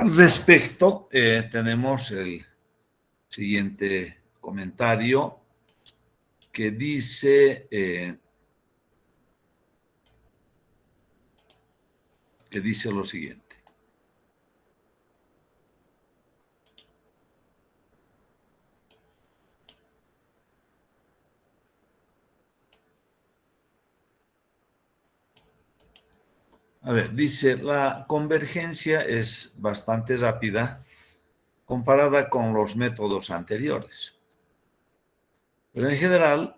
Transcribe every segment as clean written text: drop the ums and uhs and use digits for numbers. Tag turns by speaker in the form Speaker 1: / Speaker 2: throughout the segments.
Speaker 1: Al respecto, tenemos el siguiente comentario que dice lo siguiente. A ver, dice, la convergencia es bastante rápida comparada con los métodos anteriores, pero en general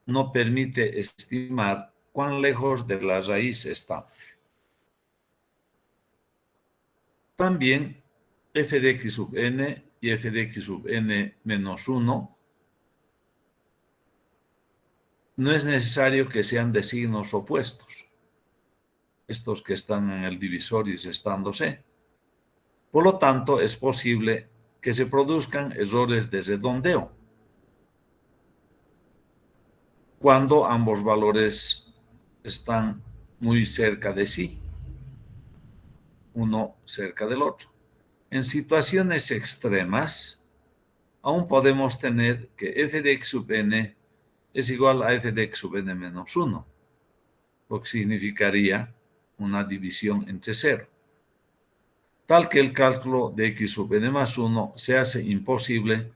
Speaker 1: no permite estimar cuán lejos de la raíz estamos. También f de x sub n y f de x sub n menos 1 no es necesario que sean de signos opuestos, estos que están en el divisor y restándose. Por lo tanto, es posible que se produzcan errores de redondeo cuando ambos valores están muy cerca de sí, uno cerca del otro. En situaciones extremas, aún podemos tener que f de x sub n es igual a f de x sub n menos 1, lo que significaría una división entre 0, tal que el cálculo de x sub n más 1 se hace imposible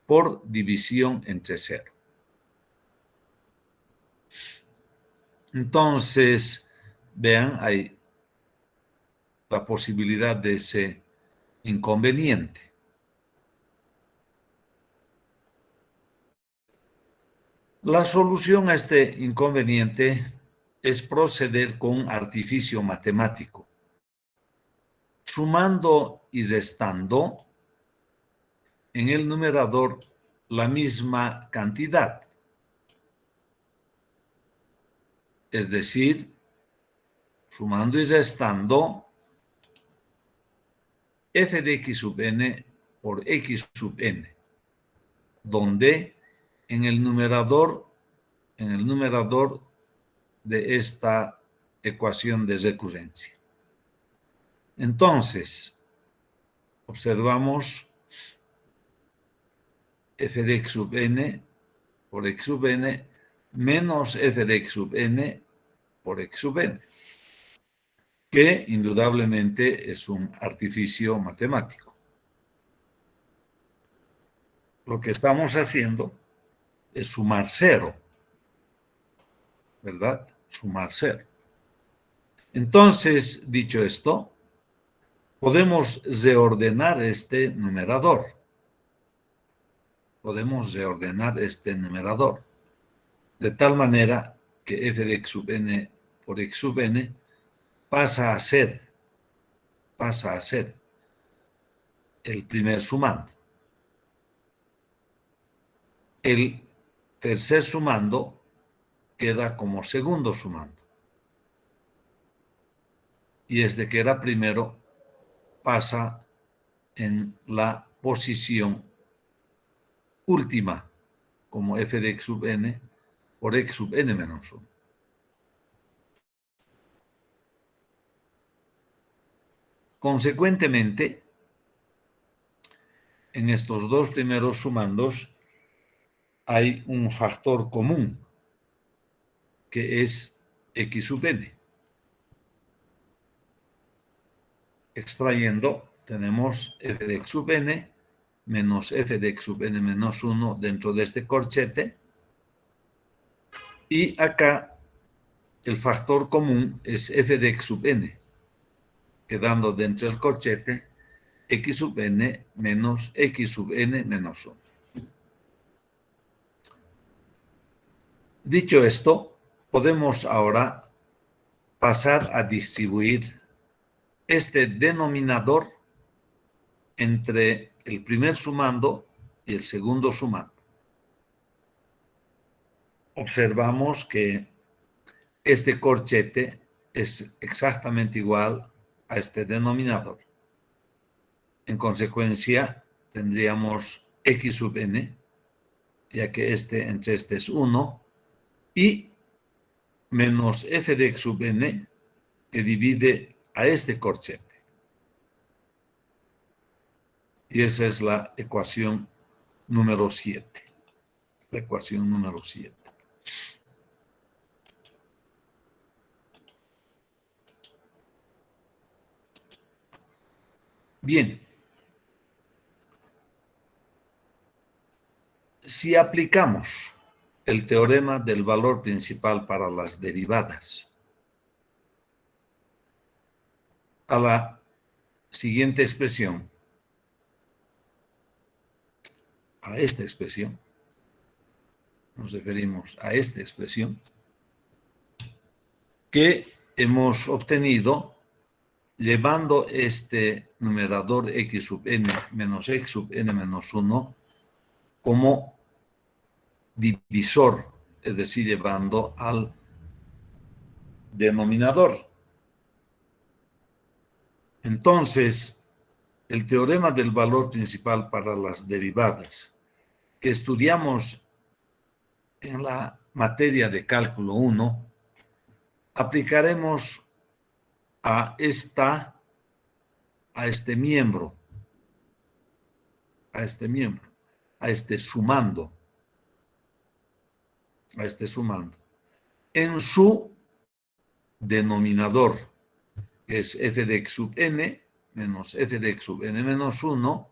Speaker 1: por división entre 0. Entonces, vean, hay la posibilidad de ese inconveniente. La solución a este inconveniente es proceder con un artificio matemático, sumando y restando en el numerador la misma cantidad. Es decir, sumando y restando f de x sub n por x sub n, donde en el numerador de esta ecuación de recurrencia. Entonces, observamos f de x sub n por x sub n menos f de x sub n por x sub n, que indudablemente es un artificio matemático. Lo que estamos haciendo es sumar 0, ¿verdad? Sumar 0. Entonces, dicho esto, podemos reordenar este numerador. De tal manera que f de x sub n por x sub n pasa a ser el primer sumando. El tercer sumando queda como segundo sumando. Y desde que era primero, pasa en la posición última, como f de x sub n por x sub n menos 1. Consecuentemente, en estos dos primeros sumandos hay un factor común, que es x sub n. Extrayendo, tenemos f de x sub n menos f de x sub n menos 1 dentro de este corchete. Y acá el factor común es f de x sub n, quedando dentro del corchete x sub n menos x sub n menos 1. Dicho esto, podemos ahora pasar a distribuir este denominador entre el primer sumando y el segundo sumando. Observamos que este corchete es exactamente igual a este denominador. En consecuencia, tendríamos x sub n, ya que entre este es 1, y menos f de x sub n, que divide a este corchete. Y esa es la ecuación número 7. La ecuación número 7. Bien. Si aplicamos el teorema del valor principal para las derivadas a la siguiente expresión, a esta expresión, nos referimos a esta expresión, que hemos obtenido llevando este numerador x sub n menos x sub n menos 1 como divisor, es decir, llevando al denominador. Entonces, el teorema del valor principal para las derivadas que estudiamos en la materia de cálculo 1, aplicaremos a este miembro, a este sumando, en su denominador, que es f de x sub n menos f de x sub n menos 1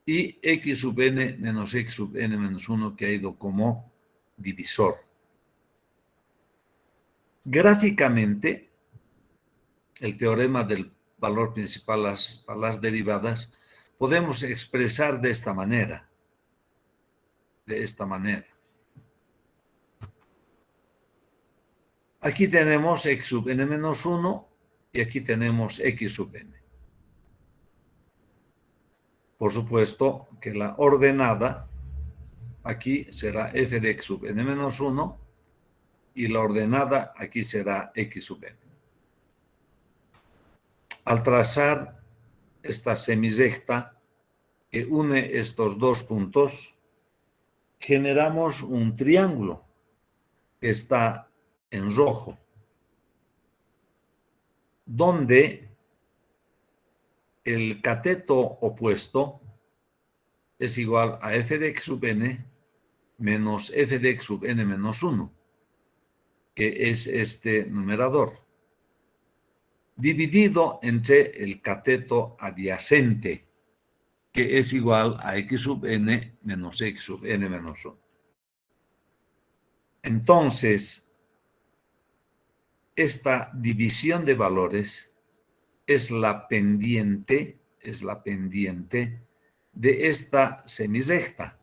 Speaker 1: y x sub n menos x sub n menos 1 que ha ido como divisor. Gráficamente, el teorema del valor principal para las derivadas podemos expresar de esta manera. Aquí tenemos x sub n menos 1 y aquí tenemos x sub n. Por supuesto que la ordenada aquí será f de x sub n menos 1 y la ordenada aquí será x sub n. Al trazar esta semirrecta que une estos dos puntos, generamos un triángulo que está en rojo, donde el cateto opuesto es igual a f de x sub n menos f de x sub n menos 1, que es este numerador, dividido entre el cateto adyacente, que es igual a x sub n menos x sub n menos 1. Entonces, esta división de valores es la pendiente de esta semirrecta.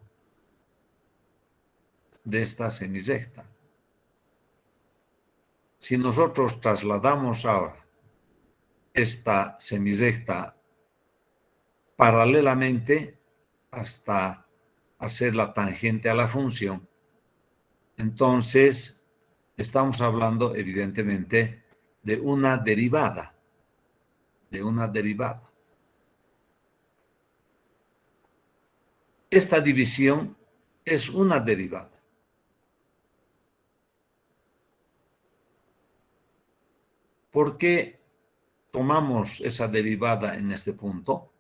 Speaker 1: Si nosotros trasladamos ahora esta semirrecta paralelamente hasta hacer la tangente a la función, entonces estamos hablando evidentemente de una derivada. Esta división es una derivada. ¿Por qué tomamos esa derivada en este punto?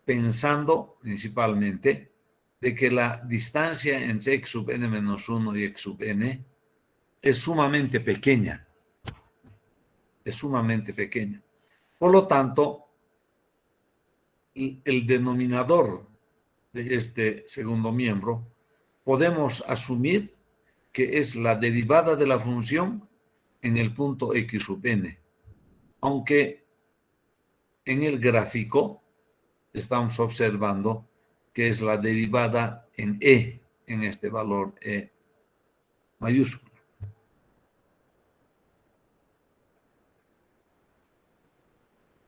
Speaker 1: Pensando principalmente de que la distancia entre x sub n menos 1 y x sub n es sumamente pequeña. Por lo tanto, el denominador de este segundo miembro podemos asumir que es la derivada de la función en el punto x sub n, aunque en el gráfico estamos observando que es la derivada en e, en este valor e mayúsculo.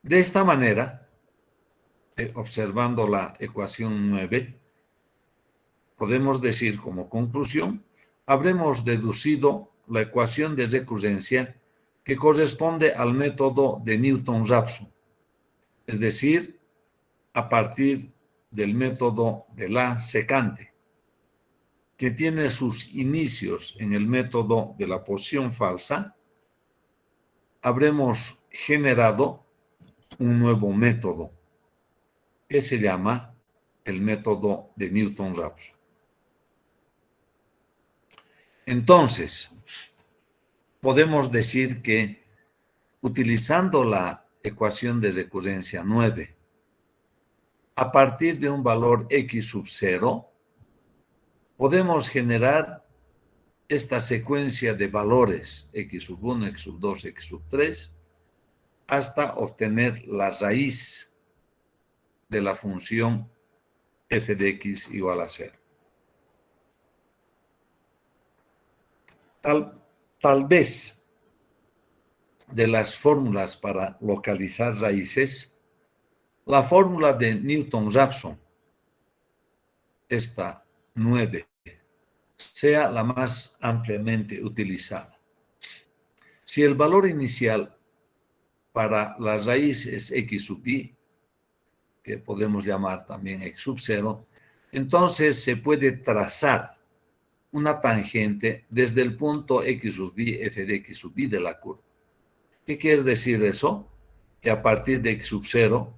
Speaker 1: De esta manera, observando la ecuación 9, podemos decir como conclusión, habremos deducido la ecuación de recurrencia que corresponde al método de Newton-Raphson, es decir, a partir del método de la secante, que tiene sus inicios en el método de la posición falsa. Habremos generado un nuevo método que se llama el método de Newton-Raphson. Entonces, podemos decir que utilizando la ecuación de recurrencia 9, a partir de un valor x sub 0, podemos generar esta secuencia de valores x sub 1, x sub 2, x sub 3, hasta obtener la raíz de la función f de x igual a 0. Tal vez de las fórmulas para localizar raíces, la fórmula de Newton-Raphson, esta 9, sea la más ampliamente utilizada. Si el valor inicial para la raíz es x sub i, que podemos llamar también x sub 0, entonces se puede trazar una tangente desde el punto x sub i, f de x sub i de la curva. ¿Qué quiere decir eso? Que a partir de x sub 0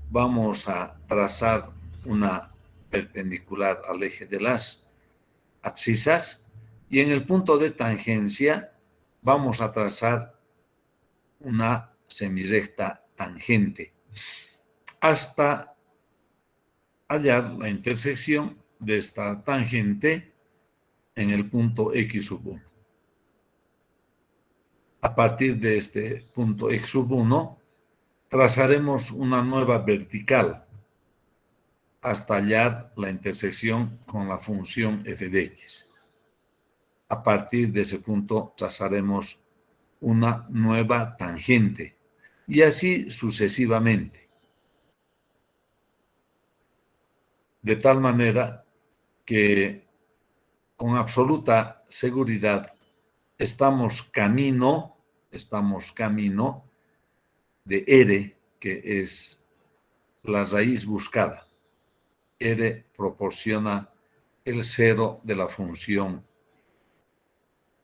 Speaker 1: vamos a trazar una perpendicular al eje de las abscisas y en el punto de tangencia vamos a trazar una semirrecta tangente hasta hallar la intersección de esta tangente en el punto x sub 1. A partir de este punto x sub 1, trazaremos una nueva vertical hasta hallar la intersección con la función f de x. A partir de ese punto trazaremos una nueva tangente y así sucesivamente. De tal manera que con absoluta seguridad estamos camino de R, que es la raíz buscada. R proporciona el cero de la función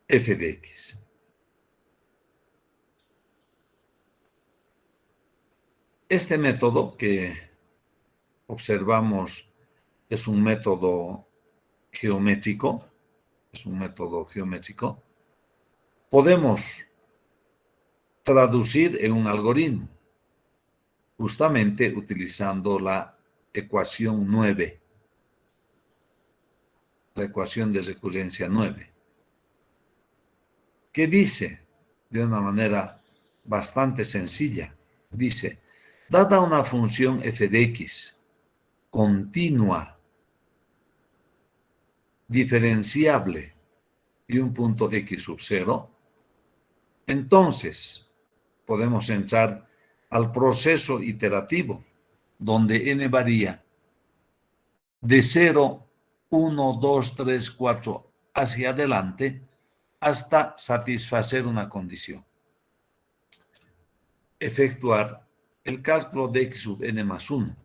Speaker 1: f de x. Este método que observamos es un método geométrico, podemos traducir en un algoritmo, justamente utilizando la ecuación 9, la ecuación de recurrencia 9, que dice de una manera bastante sencilla, dice, dada una función f de x continua, diferenciable y un punto x sub 0, entonces podemos entrar al proceso iterativo, donde n varía de 0, 1, 2, 3, 4 hacia adelante hasta satisfacer una condición. Efectuar el cálculo de x sub n más 1,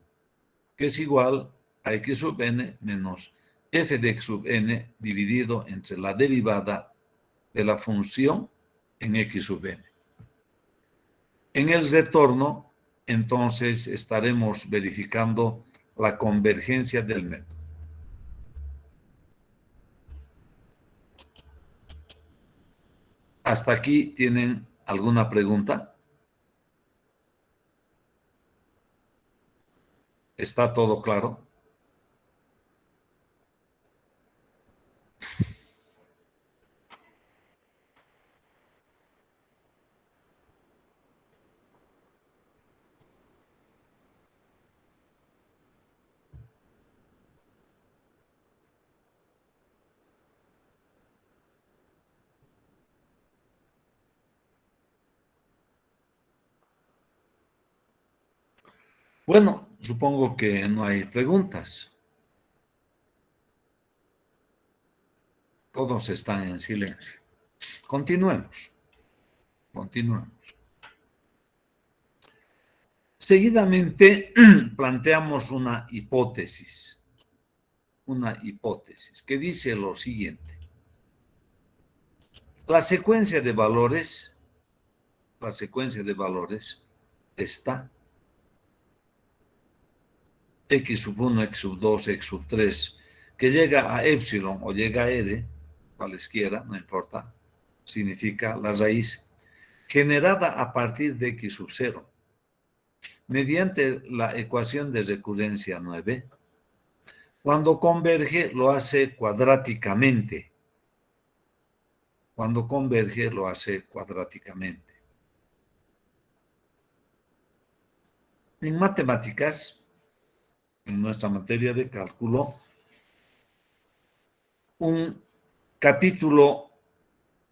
Speaker 1: que es igual a x sub n menos f de x sub n dividido entre la derivada de la función en x sub n. En el retorno, entonces, estaremos verificando la convergencia del método. ¿Hasta aquí tienen alguna pregunta? ¿Está todo claro? Bueno, supongo que no hay preguntas. Todos están en silencio. Continuemos. Seguidamente planteamos una hipótesis que dice lo siguiente. La secuencia de valores está x sub 1, x sub 2, x sub 3, que llega a epsilon o llega a r, cualesquiera, no importa, significa la raíz, generada a partir de x sub 0, mediante la ecuación de recurrencia 9, cuando converge lo hace cuadráticamente. Cuando converge lo hace cuadráticamente. En matemáticas, en nuestra materia de cálculo, un capítulo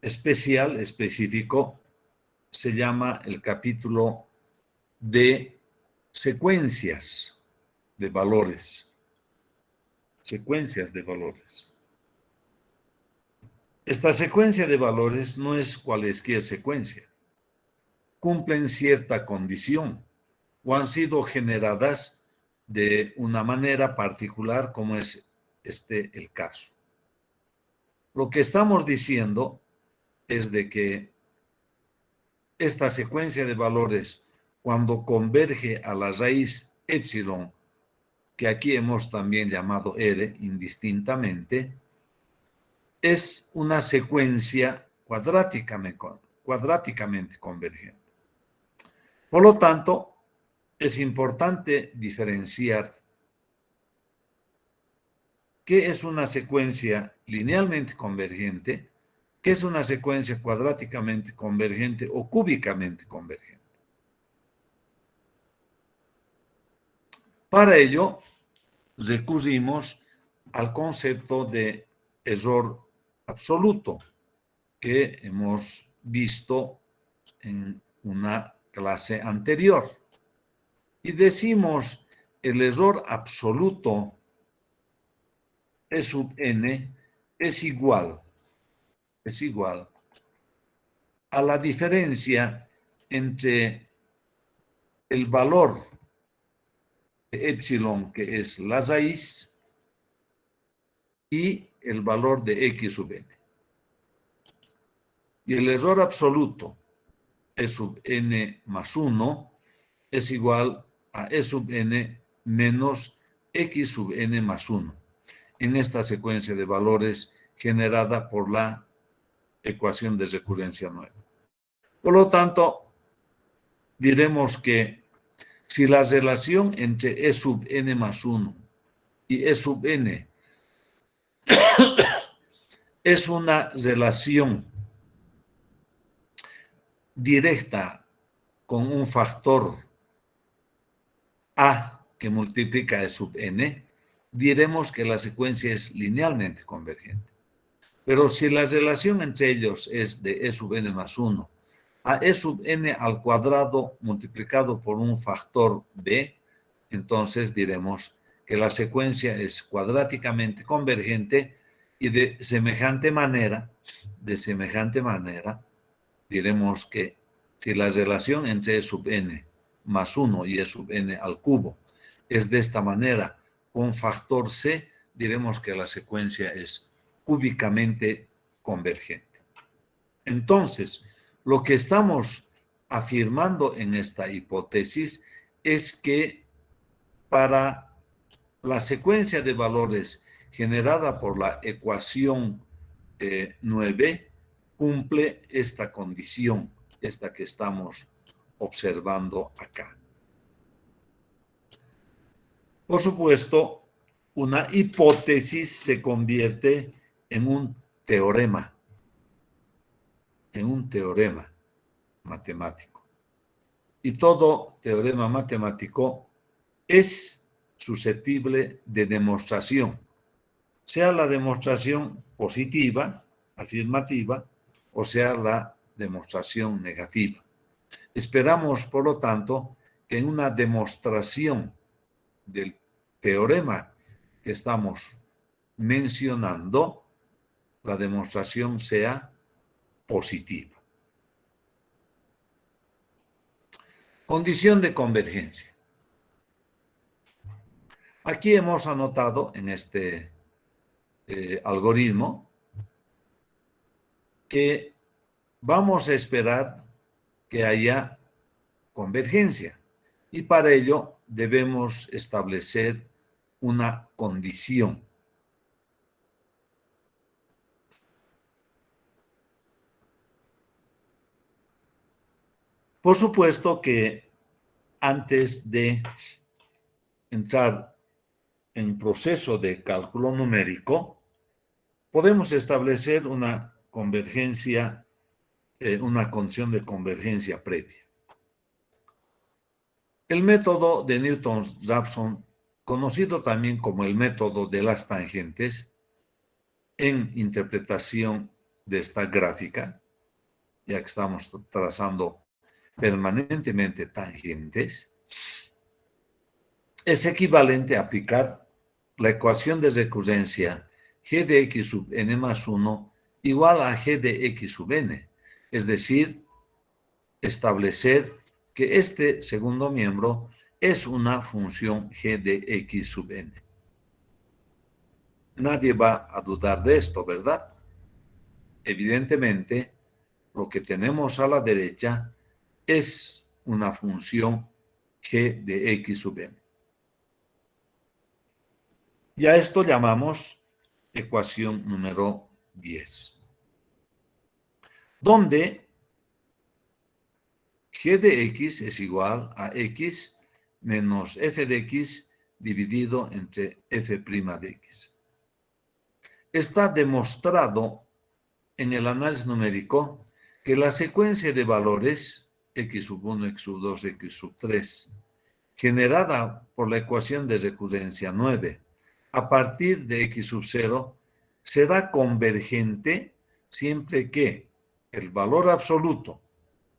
Speaker 1: especial, específico, se llama el capítulo de secuencias de valores. Secuencias de valores. Esta secuencia de valores no es cualesquier secuencia. Cumplen cierta condición o han sido generadas de una manera particular, como es el caso. Lo que estamos diciendo es de que esta secuencia de valores, cuando converge a la raíz epsilon, que aquí hemos también llamado R indistintamente, es una secuencia cuadráticamente convergente. Por lo tanto, es importante diferenciar qué es una secuencia linealmente convergente, qué es una secuencia cuadráticamente convergente o cúbicamente convergente. Para ello, recurrimos al concepto de error absoluto que hemos visto en una clase anterior. Y decimos el error absoluto E sub n es igual a la diferencia entre el valor de epsilon, que es la raíz, y el valor de x sub n. Y el error absoluto, E sub n más 1, es igual a E sub n menos x sub n más 1, en esta secuencia de valores generada por la ecuación de recurrencia 9. Por lo tanto, diremos que si la relación entre E sub n más 1 y E sub n es una relación directa con un factor A que multiplica E sub n, diremos que la secuencia es linealmente convergente. Pero si la relación entre ellos es de E sub n más 1 a E sub n al cuadrado multiplicado por un factor B, entonces diremos que la secuencia es cuadráticamente convergente y de semejante manera, diremos que si la relación entre E sub n más 1 y E sub n al cubo es de esta manera con factor C, diremos que la secuencia es cúbicamente convergente. Entonces, lo que estamos afirmando en esta hipótesis es que para la secuencia de valores generada por la ecuación 9, cumple esta condición, esta que estamos observando acá. Por supuesto, una hipótesis se convierte en un teorema matemático. Y todo teorema matemático es susceptible de demostración, sea la demostración positiva, afirmativa, o sea la demostración negativa. Esperamos, por lo tanto, que en una demostración del teorema que estamos mencionando, la demostración sea positiva. Condición de convergencia. Aquí hemos anotado en este algoritmo que vamos a esperar que haya convergencia y para ello debemos establecer una condición. Por supuesto que antes de entrar en proceso de cálculo numérico, podemos establecer una convergencia, una condición de convergencia previa. El método de Newton-Raphson, conocido también como el método de las tangentes, en interpretación de esta gráfica, ya que estamos trazando permanentemente tangentes, es equivalente a aplicar la ecuación de recurrencia g de x sub n más 1 igual a g de x sub n, es decir, establecer que este segundo miembro es una función g de x sub n. Nadie va a dudar de esto, ¿verdad? Evidentemente, lo que tenemos a la derecha es una función g de x sub n. Y a esto llamamos ecuación número 10, donde g de x es igual a x menos f de x dividido entre f' de x. Está demostrado en el análisis numérico que la secuencia de valores x sub 1, x sub 2, x sub 3, generada por la ecuación de recurrencia 9 a partir de x sub 0, será convergente siempre que el valor absoluto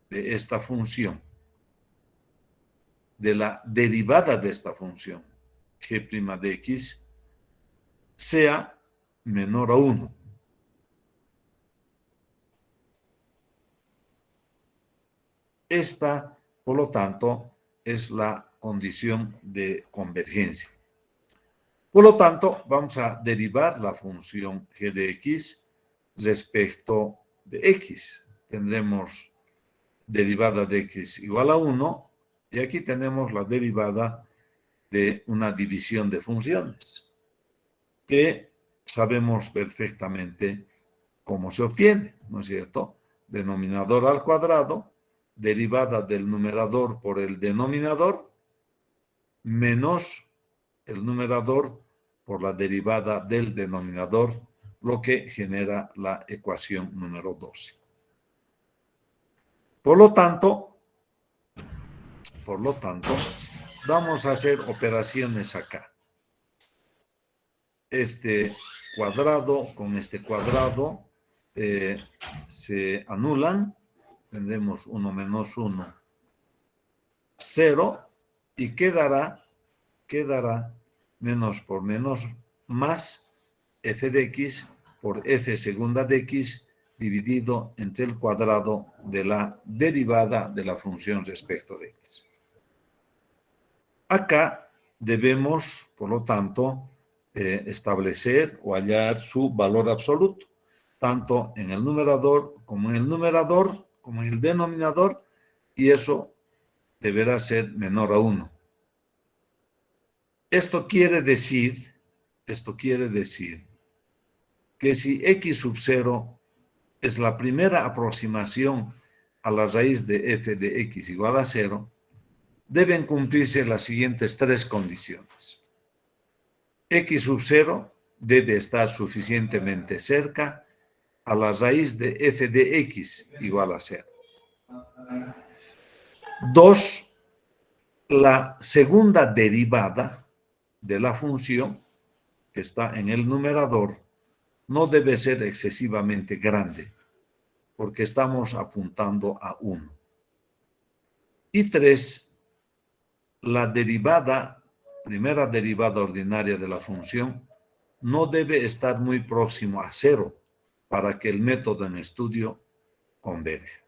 Speaker 1: de esta función, de la derivada de esta función, g' de x, sea menor a 1. Esta, por lo tanto, es la condición de convergencia. Por lo tanto, vamos a derivar la función g de x respecto de x. Tendremos derivada de x igual a 1, y aquí tenemos la derivada de una división de funciones, que sabemos perfectamente cómo se obtiene, ¿no es cierto? Denominador al cuadrado, derivada del numerador por el denominador, menos el numerador por la derivada del denominador, lo que genera la ecuación número 12. Por lo tanto, vamos a hacer operaciones acá. Este cuadrado con este cuadrado se anulan. Tendremos 1 menos 1, 0, y quedará menos por menos más f de x por f segunda de x dividido entre el cuadrado de la derivada de la función respecto de x. Acá debemos, por lo tanto, establecer o hallar su valor absoluto, tanto en el numerador como en el denominador, y eso deberá ser menor a 1. Esto quiere decir que si x sub 0 es la primera aproximación a la raíz de f de x igual a 0, deben cumplirse las siguientes tres condiciones. X sub 0 debe estar suficientemente cerca a la raíz de f de x igual a 0. 2. La segunda derivada de la función que está en el numerador no debe ser excesivamente grande, porque estamos apuntando a 1. Y 3. La primera derivada ordinaria de la función no debe estar muy próximo a 0 para que el método en estudio converja.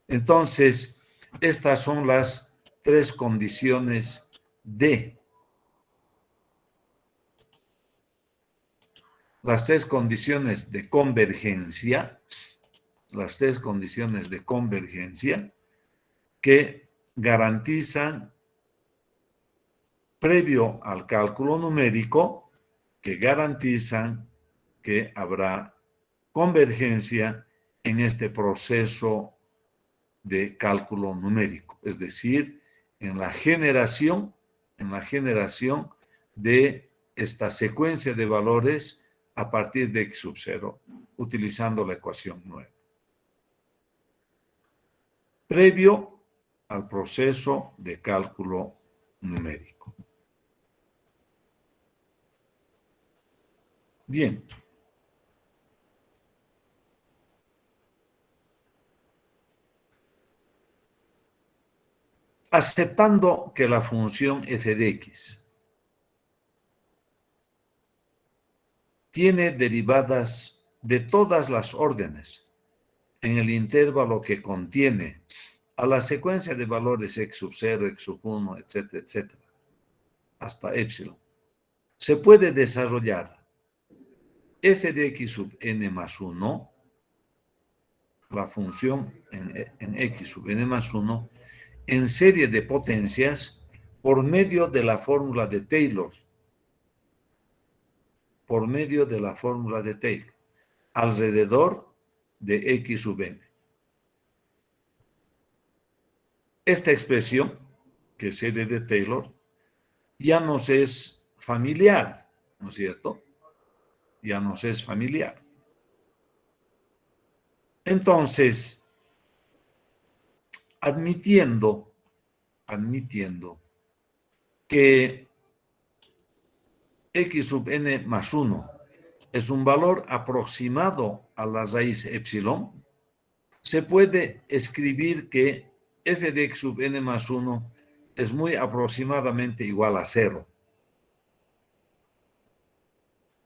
Speaker 1: Entonces, estas son las tres condiciones de convergencia, que garantizan previo al cálculo numérico que garantizan que habrá convergencia en este proceso de cálculo numérico, es decir, en la generación de esta secuencia de valores a partir de x sub 0, utilizando la ecuación 9. Previo al proceso de cálculo numérico. Bien. Aceptando que la función f de x tiene derivadas de todas las órdenes en el intervalo que contiene a la secuencia de valores x sub 0, x sub 1, etcétera, etcétera, hasta epsilon, se puede desarrollar f de x sub n más 1, la función en x sub n más 1, en serie de potencias por medio de la fórmula de Taylor. Alrededor de x sub n. Esta expresión, que es serie de Taylor, ya nos es familiar, ¿no es cierto? Ya nos es familiar. Entonces, admitiendo que x sub n más 1 es un valor aproximado a la raíz epsilon, se puede escribir que f de x sub n más 1 es muy aproximadamente igual a 0.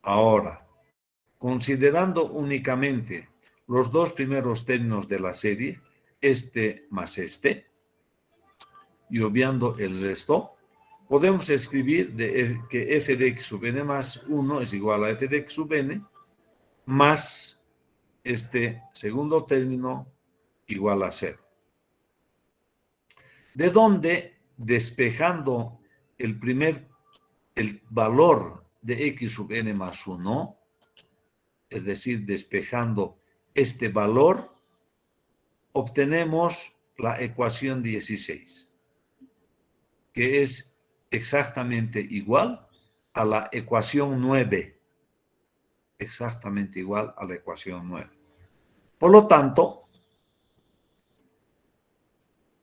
Speaker 1: Ahora, considerando únicamente los dos primeros términos de la serie, este más este, y obviando el resto, podemos escribir que f de x sub n más 1 es igual a f de x sub n más este segundo término igual a 0. De donde, despejando el valor de x sub n más 1, es decir, despejando este valor, obtenemos la ecuación 16, que es exactamente igual a la ecuación 9. Exactamente igual a la ecuación 9. Por lo tanto,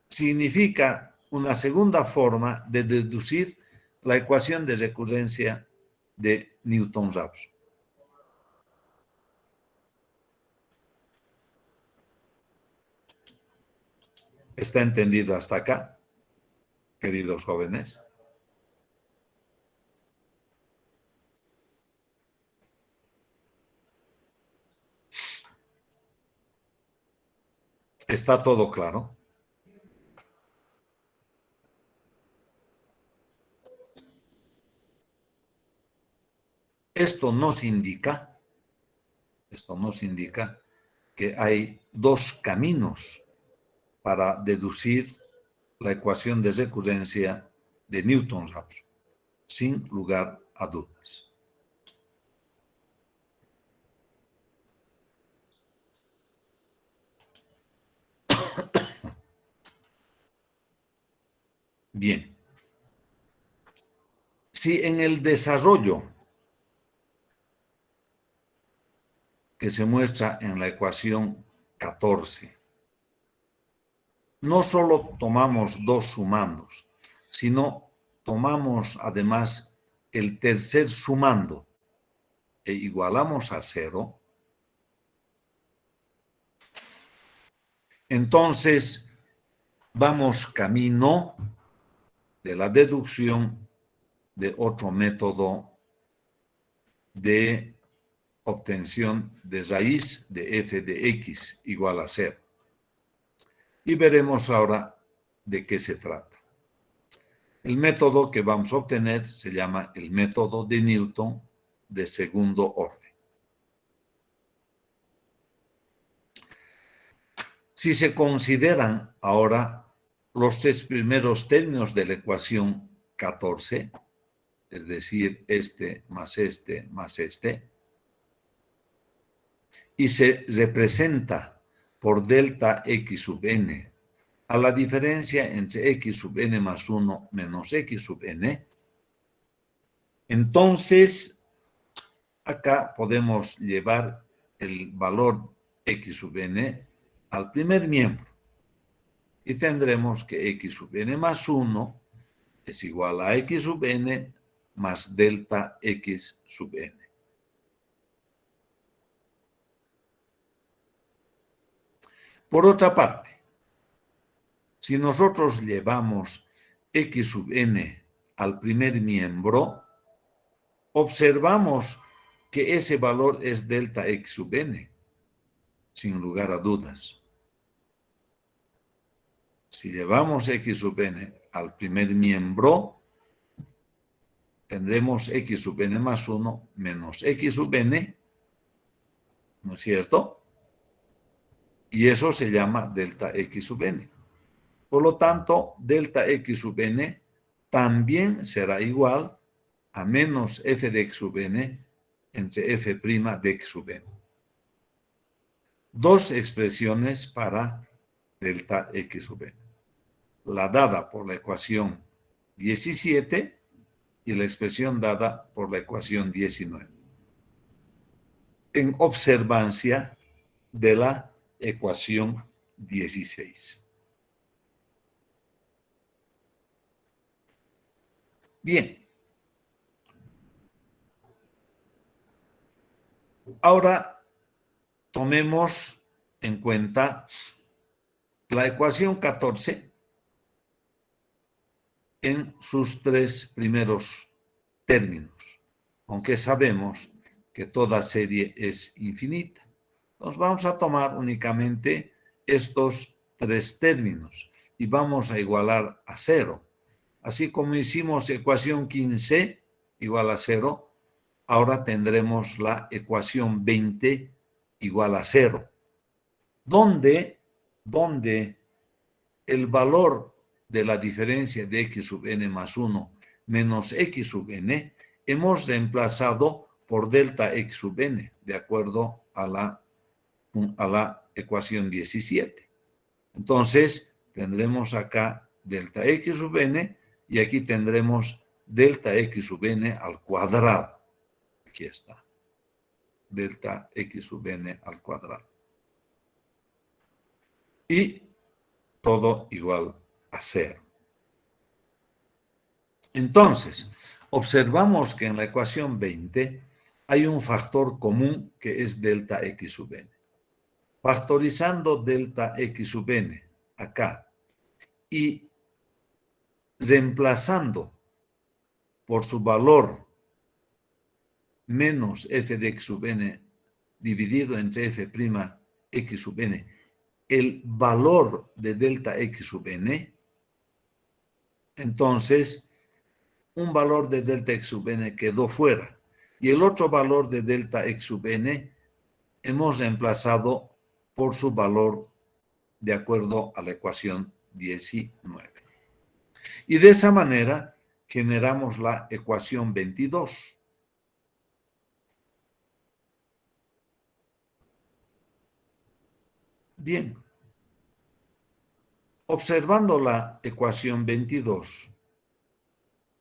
Speaker 1: significa una segunda forma de deducir la ecuación de recurrencia de Newton-Raphson. ¿Está entendido hasta acá, queridos jóvenes? ¿Está todo claro? Esto nos indica que hay dos caminos para deducir la ecuación de recurrencia de Newton-Raphson, sin lugar a dudas. Bien. Si en el desarrollo que se muestra en la ecuación 14, no solo tomamos dos sumandos, sino tomamos además el tercer sumando e igualamos a 0, entonces vamos camino de la deducción de otro método de obtención de raíz de f de x igual a 0. Y veremos ahora de qué se trata. El método que vamos a obtener se llama el método de Newton de segundo orden. Si se consideran ahora los tres primeros términos de la ecuación 14, es decir, este más este más este, y se representa por delta x sub n a la diferencia entre x sub n más 1 menos x sub n, entonces acá podemos llevar el valor x sub n al primer miembro y tendremos que x sub n más 1 es igual a x sub n más delta x sub n. Por otra parte, si nosotros llevamos x sub n al primer miembro, observamos que ese valor es delta x sub n, sin lugar a dudas. Si llevamos x sub n al primer miembro, tendremos x sub n más 1 menos x sub n, ¿no es cierto? Y eso se llama delta x sub n. Por lo tanto, delta x sub n también será igual a menos f de x sub n entre f' de x sub n. Dos expresiones para delta x sub n. La dada por la ecuación 17 y la expresión dada por la ecuación 19. En observancia de la ecuación 16. Bien. Ahora tomemos en cuenta la ecuación 14 en sus tres primeros términos, aunque sabemos que toda serie es infinita. Entonces vamos a tomar únicamente estos tres términos y vamos a igualar a 0. Así como hicimos ecuación 15 igual a 0, ahora tendremos la ecuación 20 igual a 0, donde el valor de la diferencia de x sub n más 1 menos x sub n hemos reemplazado por delta x sub n, de acuerdo a la ecuación 17. Entonces, tendremos acá delta x sub n y aquí tendremos delta x sub n al cuadrado. Aquí está. Delta x sub n al cuadrado. Y todo igual a 0. Entonces, observamos que en la ecuación 20 hay un factor común que es delta x sub n. Factorizando delta x sub n acá y reemplazando por su valor menos f de x sub n dividido entre f' x sub n, el valor de delta x sub n, entonces un valor de delta x sub n quedó fuera y el otro valor de delta x sub n hemos reemplazado por su valor de acuerdo a la ecuación 19. Y de esa manera generamos la ecuación 22. Bien. Observando la ecuación 22,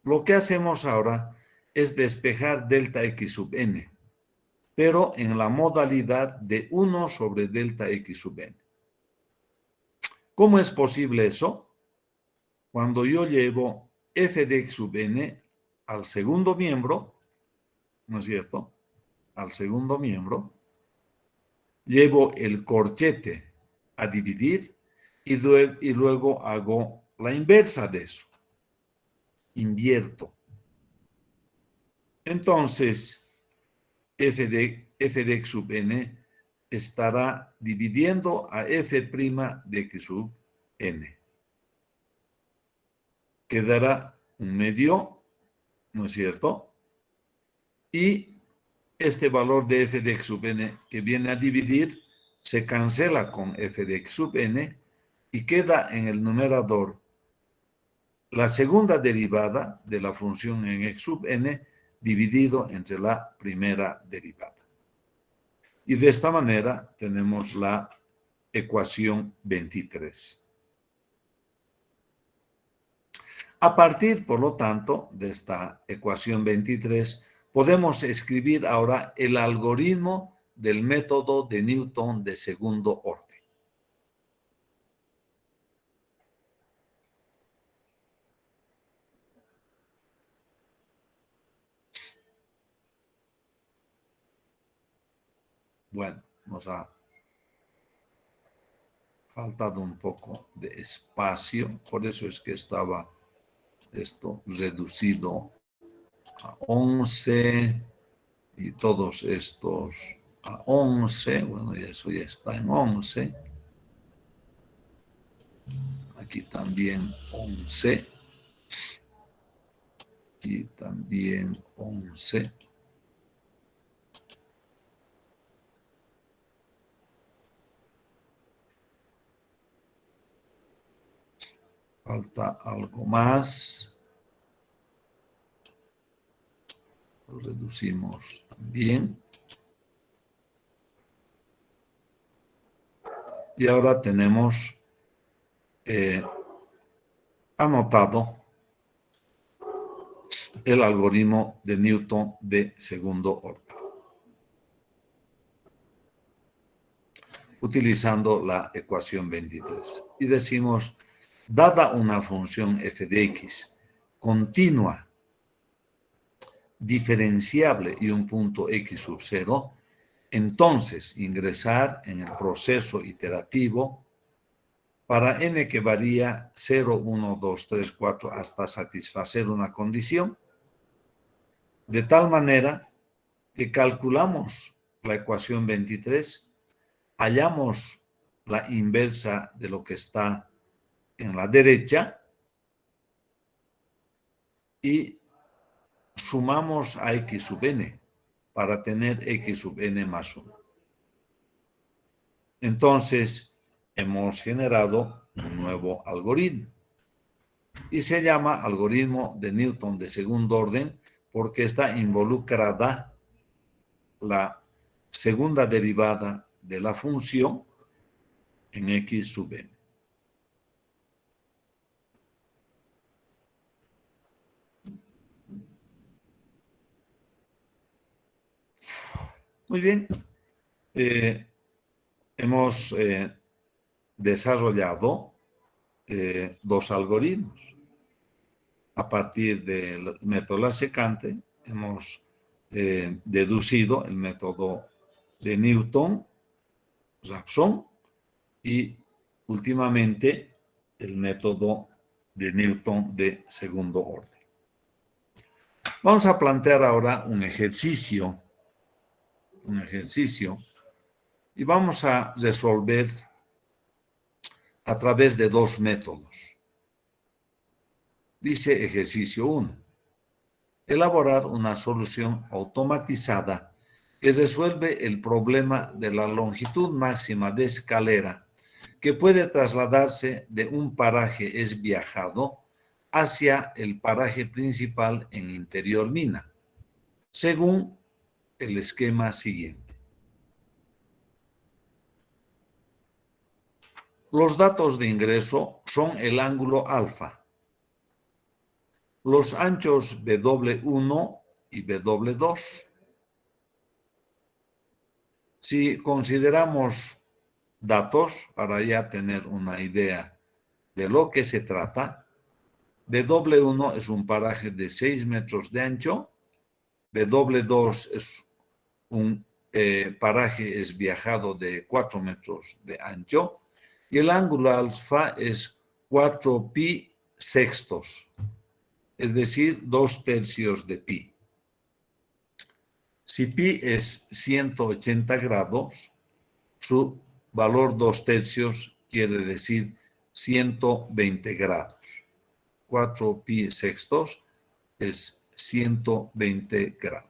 Speaker 1: lo que hacemos ahora es despejar delta x sub n, pero en la modalidad de 1 sobre delta x sub n. ¿Cómo es posible eso? Cuando yo llevo f de x sub n al segundo miembro, ¿no es cierto? Al segundo miembro, llevo el corchete a dividir y luego hago la inversa de eso. Invierto. Entonces, f de x sub n estará dividiendo a f' de x sub n. Quedará un medio, ¿no es cierto? Y este valor de f de x sub n que viene a dividir se cancela con f de x sub n y queda en el numerador la segunda derivada de la función en x sub n dividido entre la primera derivada. Y de esta manera tenemos la ecuación 23. A partir, por lo tanto, de esta ecuación 23, podemos escribir ahora el algoritmo del método de Newton de segundo orden. Bueno, nos ha faltado un poco de espacio, por eso es que estaba esto reducido a 11 y todos estos a 11. Bueno, y eso ya está en 11. Aquí también 11. Aquí también 11. Falta algo más. Lo reducimos también. Y ahora tenemos anotado el algoritmo de Newton de segundo orden, utilizando la ecuación 23. Y decimos, dada una función f de x continua, diferenciable y un punto x sub 0, entonces ingresar en el proceso iterativo para n que varía 0, 1, 2, 3, 4 hasta satisfacer una condición, de tal manera que calculamos la ecuación 23, hallamos la inversa de lo que está en la derecha y sumamos a x sub n para tener x sub n más 1. Entonces, hemos generado un nuevo algoritmo y se llama algoritmo de Newton de segundo orden porque está involucrada la segunda derivada de la función en x sub n. Muy bien. Hemos desarrollado dos algoritmos. A partir del método Lassecante hemos deducido el método de Newton-Raphson y últimamente el método de Newton de segundo orden. Vamos a plantear ahora un ejercicio y vamos a resolver a través de dos métodos. Dice ejercicio 1. Elaborar una solución automatizada que resuelve el problema de la longitud máxima de escalera que puede trasladarse de un paraje esviajado hacia el paraje principal en interior mina, según el esquema siguiente. Los datos de ingreso son el ángulo alfa, los anchos W1 y W2. Si consideramos datos para ya tener una idea de lo que se trata, W1 es un paraje de 6 metros de ancho, W2 es un paraje esviajado de 4 metros de ancho y el ángulo alfa es 4 pi sextos, es decir, 2/3 de pi. Si pi es 180 grados, su valor 2/3 quiere decir 120 grados. 4 pi sextos es 120 grados.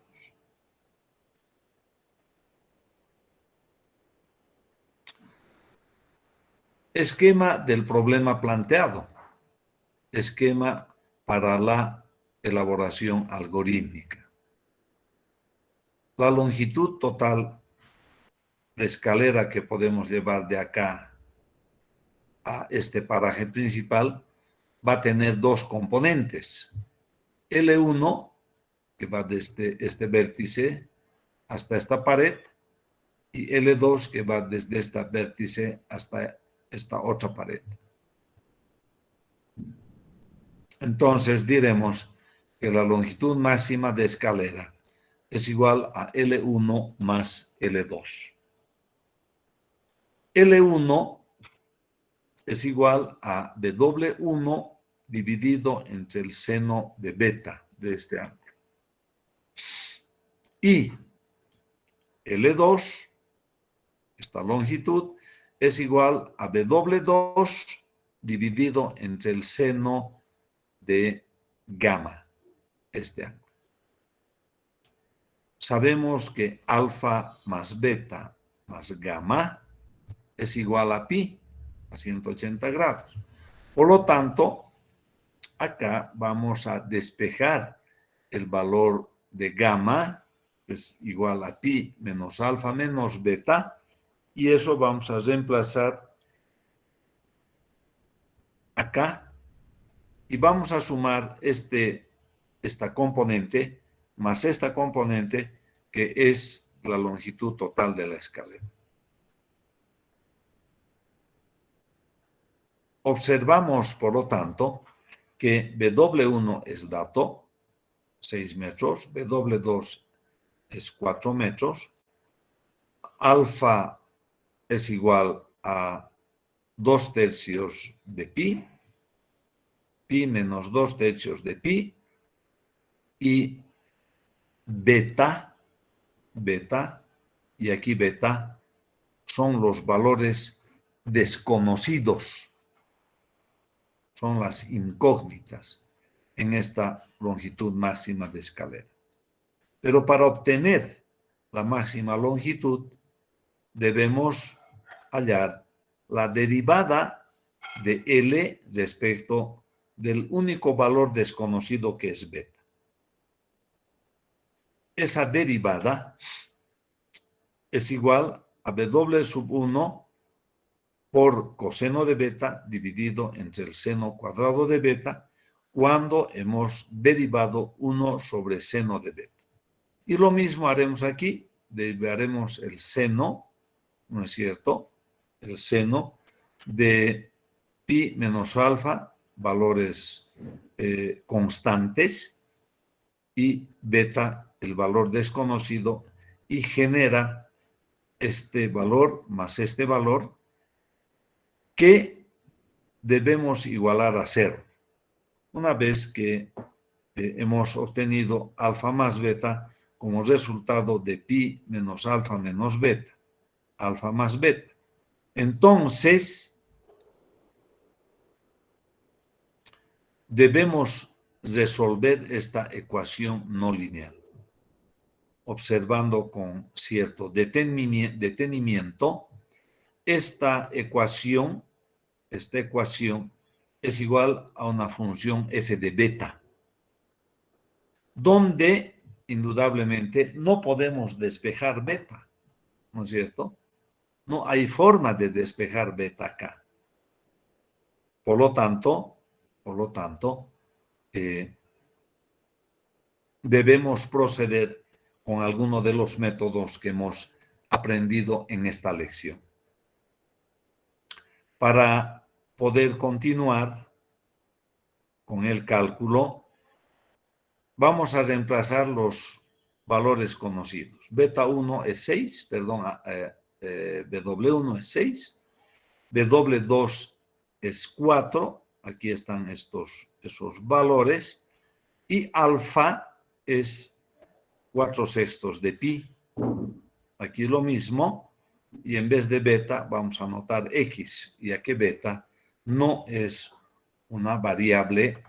Speaker 1: Esquema del problema planteado. Esquema para la elaboración algorítmica. La longitud total de escalera que podemos llevar de acá a este paraje principal va a tener dos componentes. L1, que va desde este vértice hasta esta pared, y L2, que va desde este vértice hasta esta otra pared. Entonces diremos que la longitud máxima de escalera es igual a L1 más L2. L1 es igual a W1 dividido entre el seno de beta de este ángulo. Y L2, esta longitud, es igual a W2 dividido entre el seno de gamma, este ángulo. Sabemos que alfa más beta más gamma es igual a pi, a 180 grados. Por lo tanto, acá vamos a despejar el valor de gamma, que es igual a pi menos alfa menos beta, y eso vamos a reemplazar acá, y vamos a sumar esta componente más esta componente, que es la longitud total de la escalera. Observamos, por lo tanto, que W1 es dato, 6 metros, W2 es 4 metros, alfa es igual a 2/3 de pi, pi menos 2/3 de pi, y beta, y aquí beta, son los valores desconocidos, son las incógnitas en esta longitud máxima de escalera. Pero para obtener la máxima longitud, debemos hallar la derivada de L respecto del único valor desconocido que es beta. Esa derivada es igual a W sub 1 por coseno de beta dividido entre el seno cuadrado de beta cuando hemos derivado 1 sobre seno de beta. Y lo mismo haremos aquí, derivaremos el seno, ¿no es cierto? El seno de pi menos alfa, valores constantes, y beta, el valor desconocido, y genera este valor más este valor que debemos igualar a 0. Una vez que hemos obtenido alfa más beta como resultado de pi menos alfa menos beta, alfa más beta. Entonces, debemos resolver esta ecuación no lineal, observando con cierto detenimiento esta ecuación es igual a una función f de beta, donde indudablemente no podemos despejar beta, ¿no es cierto? No hay forma de despejar beta acá. Por lo tanto, debemos proceder con alguno de los métodos que hemos aprendido en esta lección. Para poder continuar con el cálculo, vamos a reemplazar los valores conocidos. Beta 1 es 6, perdón, W1 es 6, W2 es 4, aquí están esos valores, y alfa es 4/6 de pi, aquí lo mismo, y en vez de beta vamos a anotar x, ya que beta no es una variable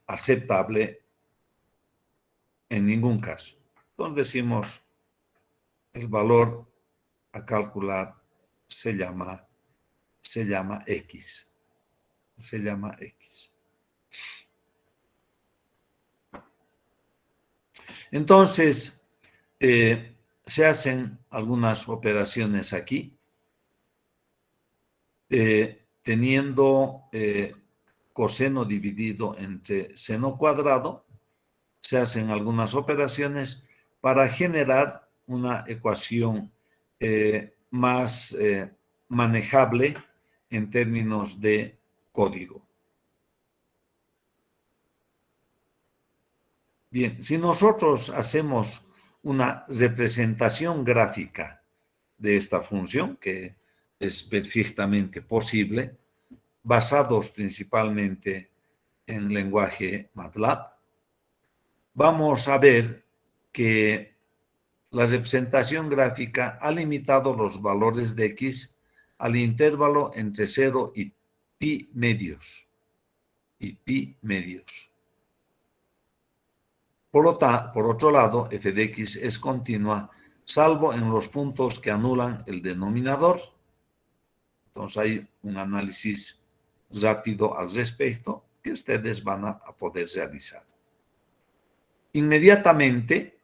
Speaker 1: aceptable en ningún caso. Entonces decimos el valor a calcular se llama x. Se llama x. Entonces, se hacen algunas operaciones aquí, teniendo coseno dividido entre seno cuadrado, se hacen algunas operaciones para generar una ecuación más manejable en términos de código. Bien, si nosotros hacemos una representación gráfica de esta función, que es perfectamente posible, basados principalmente en lenguaje MATLAB, vamos a ver que la representación gráfica ha limitado los valores de x al intervalo entre 0 y pi medios. Por otro lado, f de x es continua, salvo en los puntos que anulan el denominador. Entonces hay un análisis rápido al respecto que ustedes van a poder realizar. Inmediatamente,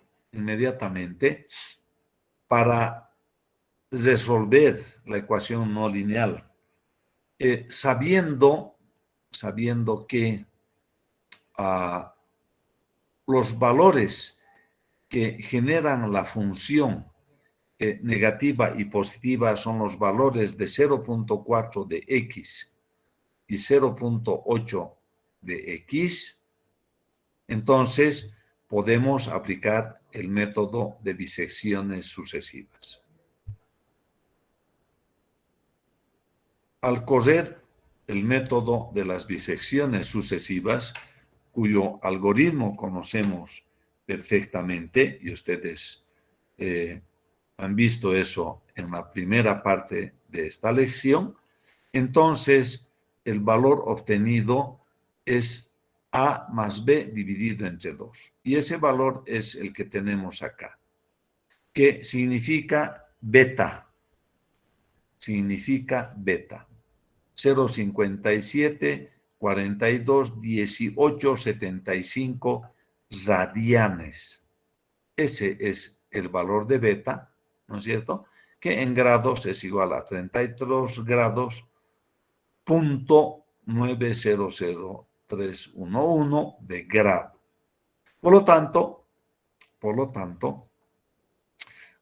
Speaker 1: para resolver la ecuación no lineal, sabiendo que los valores que generan la función negativa y positiva son los valores de 0.4 de x y 0.8 de x, entonces podemos aplicar el método de bisecciones sucesivas. Al correr el método de las bisecciones sucesivas, cuyo algoritmo conocemos perfectamente, y ustedes han visto eso en la primera parte de esta lección, entonces el valor obtenido es a más b dividido entre 2. Y ese valor es el que tenemos acá, que significa beta. 0,57, 42, 18, 75 radianes. Ese es el valor de beta, ¿no es cierto? Que en grados es igual a 32 grados, punto 900311 de grado. Por lo tanto,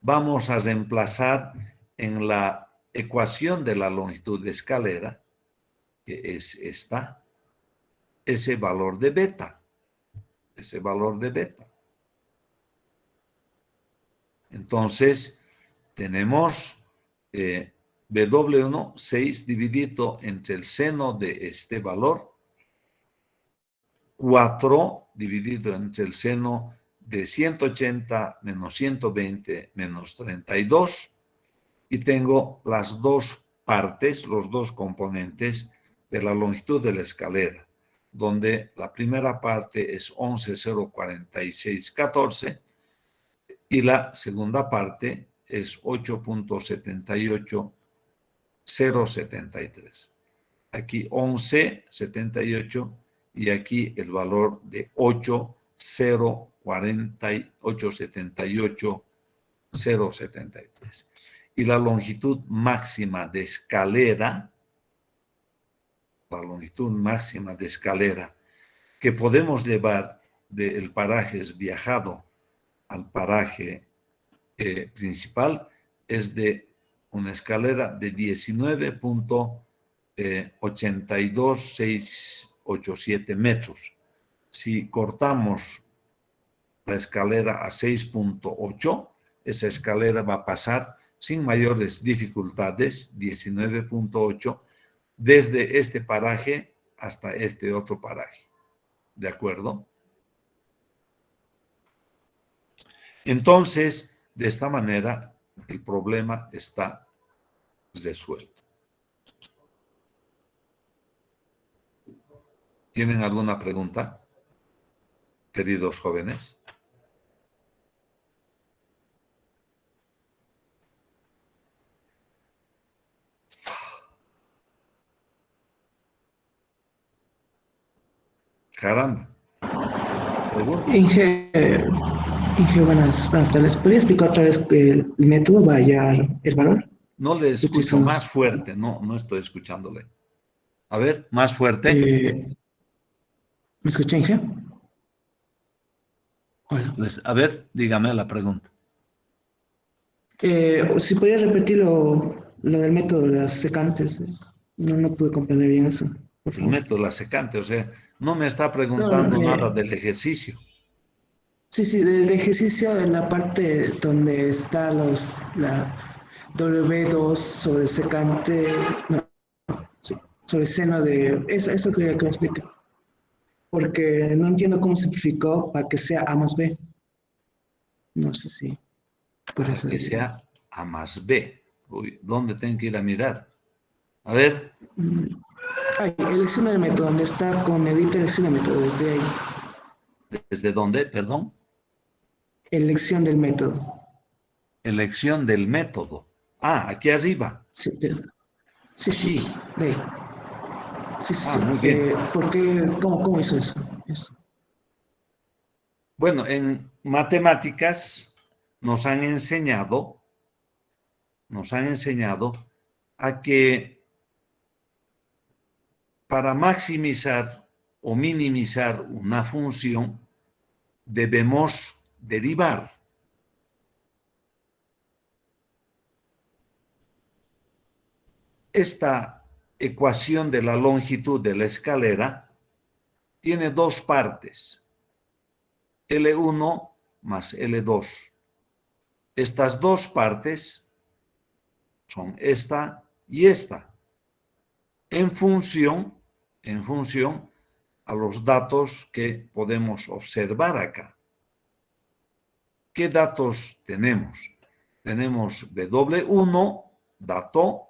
Speaker 1: vamos a reemplazar en la ecuación de la longitud de escalera, que es esta, ese valor de beta. Entonces, tenemos W1, 6 dividido entre el seno de este valor, 4 dividido entre el seno de 180 menos 120 menos 32, y tengo las dos partes, los dos componentes de la longitud de la escalera, donde la primera parte es 11,046,14 y la segunda parte es 8.78073. Aquí 11,78 y aquí el valor de 8,048,078,073. Y la longitud máxima de escalera, que podemos llevar del paraje viajado al paraje principal, es de una escalera de 19.82687 metros. Si cortamos la escalera a 6.8, esa escalera va a pasar sin mayores dificultades, 19.8, desde este paraje hasta este otro paraje. ¿De acuerdo? Entonces, de esta manera, el problema está resuelto. ¿Tienen alguna pregunta, queridos jóvenes? Caramba.
Speaker 2: Ingeniero, Inge, buenas tardes. ¿Podría explicar otra vez el método para hallar el valor
Speaker 1: No le
Speaker 2: que
Speaker 1: escucho más
Speaker 2: utilizamos?
Speaker 1: fuerte, no estoy escuchándole. A ver, más fuerte.
Speaker 2: Eh, ¿Me escucha, Inge? Hola.
Speaker 1: Pues, a ver, dígame la pregunta.
Speaker 2: Si podría repetir lo del método de las secantes. No pude comprender bien eso, por
Speaker 1: El
Speaker 2: favor.
Speaker 1: método la secante, o sea, no me está
Speaker 2: No, no,
Speaker 1: preguntando nada del ejercicio.
Speaker 2: sí, sí, del ejercicio en la parte donde está la W2 sobre secante, no, sí, sobre seno de... Eso quería que me explique. Porque no entiendo cómo simplificó para que sea A más B. No sé si puede
Speaker 1: Para
Speaker 2: ser.
Speaker 1: que sea A más B. Uy, ¿dónde tengo que ir a mirar? A ver,
Speaker 2: Ay, elección del método, donde está con evita elección del método, desde ahí.
Speaker 1: ¿desde dónde? Perdón.
Speaker 2: Elección del método.
Speaker 1: Elección del método. Ah, aquí arriba.
Speaker 2: Sí, sí, sí,
Speaker 1: Aquí.
Speaker 2: de ahí. Sí, sí,
Speaker 1: Ah,
Speaker 2: sí.
Speaker 1: muy bien.
Speaker 2: ¿Por qué? ¿Cómo hizo eso? Eso.
Speaker 1: Bueno, en matemáticas nos han enseñado, nos han enseñado a que para maximizar o minimizar una función debemos derivar. Esta ecuación de la longitud de la escalera tiene dos partes, L1 más L2. Estas dos partes son esta y esta, en función, en función a los datos que podemos observar acá. ¿Qué datos tenemos? Tenemos W1, dato,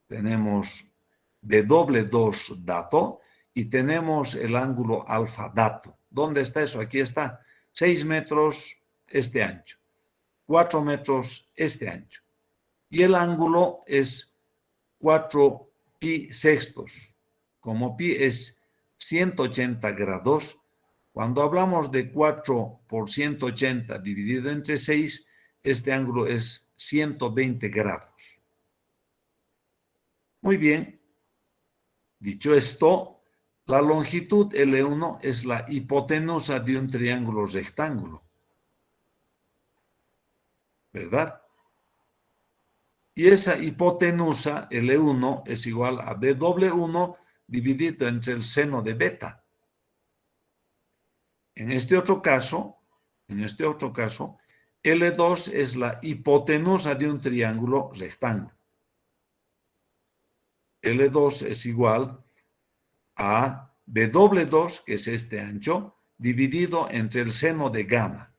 Speaker 1: tenemos W2, dato, y tenemos el ángulo alfa, dato. ¿Dónde está eso? Aquí está. 6 metros este ancho, 4 metros este ancho. Y el ángulo es 4 pi sextos. Como pi es 180 grados, cuando hablamos de 4 por 180 dividido entre 6, este ángulo es 120 grados. Muy bien, dicho esto, la longitud L1 es la hipotenusa de un triángulo rectángulo, ¿verdad? Y esa hipotenusa L1 es igual a BW1 dividido entre el seno de beta. En este otro caso, L2 es la hipotenusa de un triángulo rectángulo. L2 es igual a W2, que es este ancho, dividido entre el seno de gamma.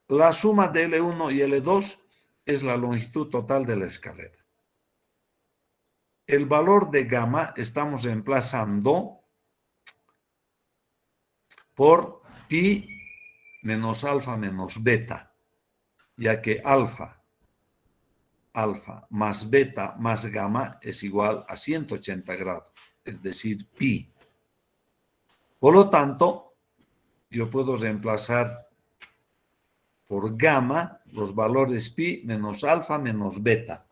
Speaker 1: La suma de L1 y L2 es la longitud total de la escalera. El valor de gamma estamos reemplazando por pi menos alfa menos beta, ya que alfa más beta más gamma es igual a 180 grados, es decir, pi. Por lo tanto, yo puedo reemplazar por gamma los valores pi menos alfa menos beta.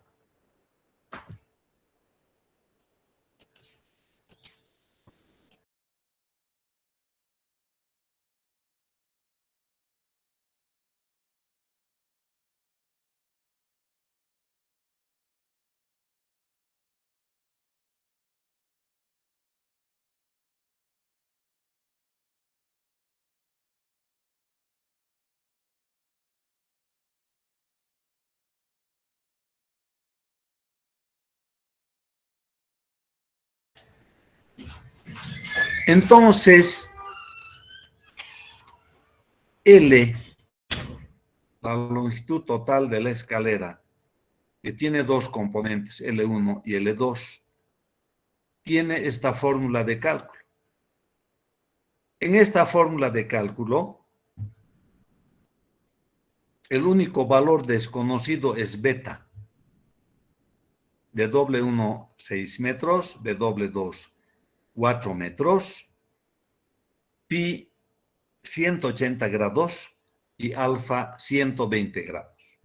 Speaker 1: Entonces, L, la longitud total de la escalera, que tiene dos componentes, L1 y L2, tiene esta fórmula de cálculo. En esta fórmula de cálculo, el único valor desconocido es beta. W1, 6 metros, W2, 4 metros. pi 180 grados y alfa 120 grados.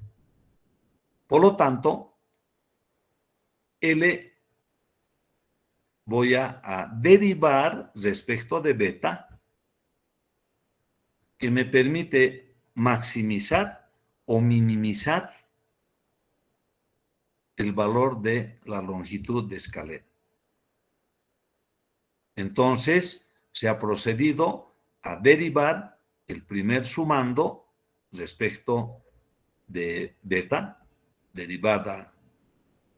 Speaker 1: Por lo tanto, L voy a derivar respecto de beta, que me permite maximizar o minimizar el valor de la longitud de escalera. Entonces, se ha procedido a derivar el primer sumando respecto de beta, derivada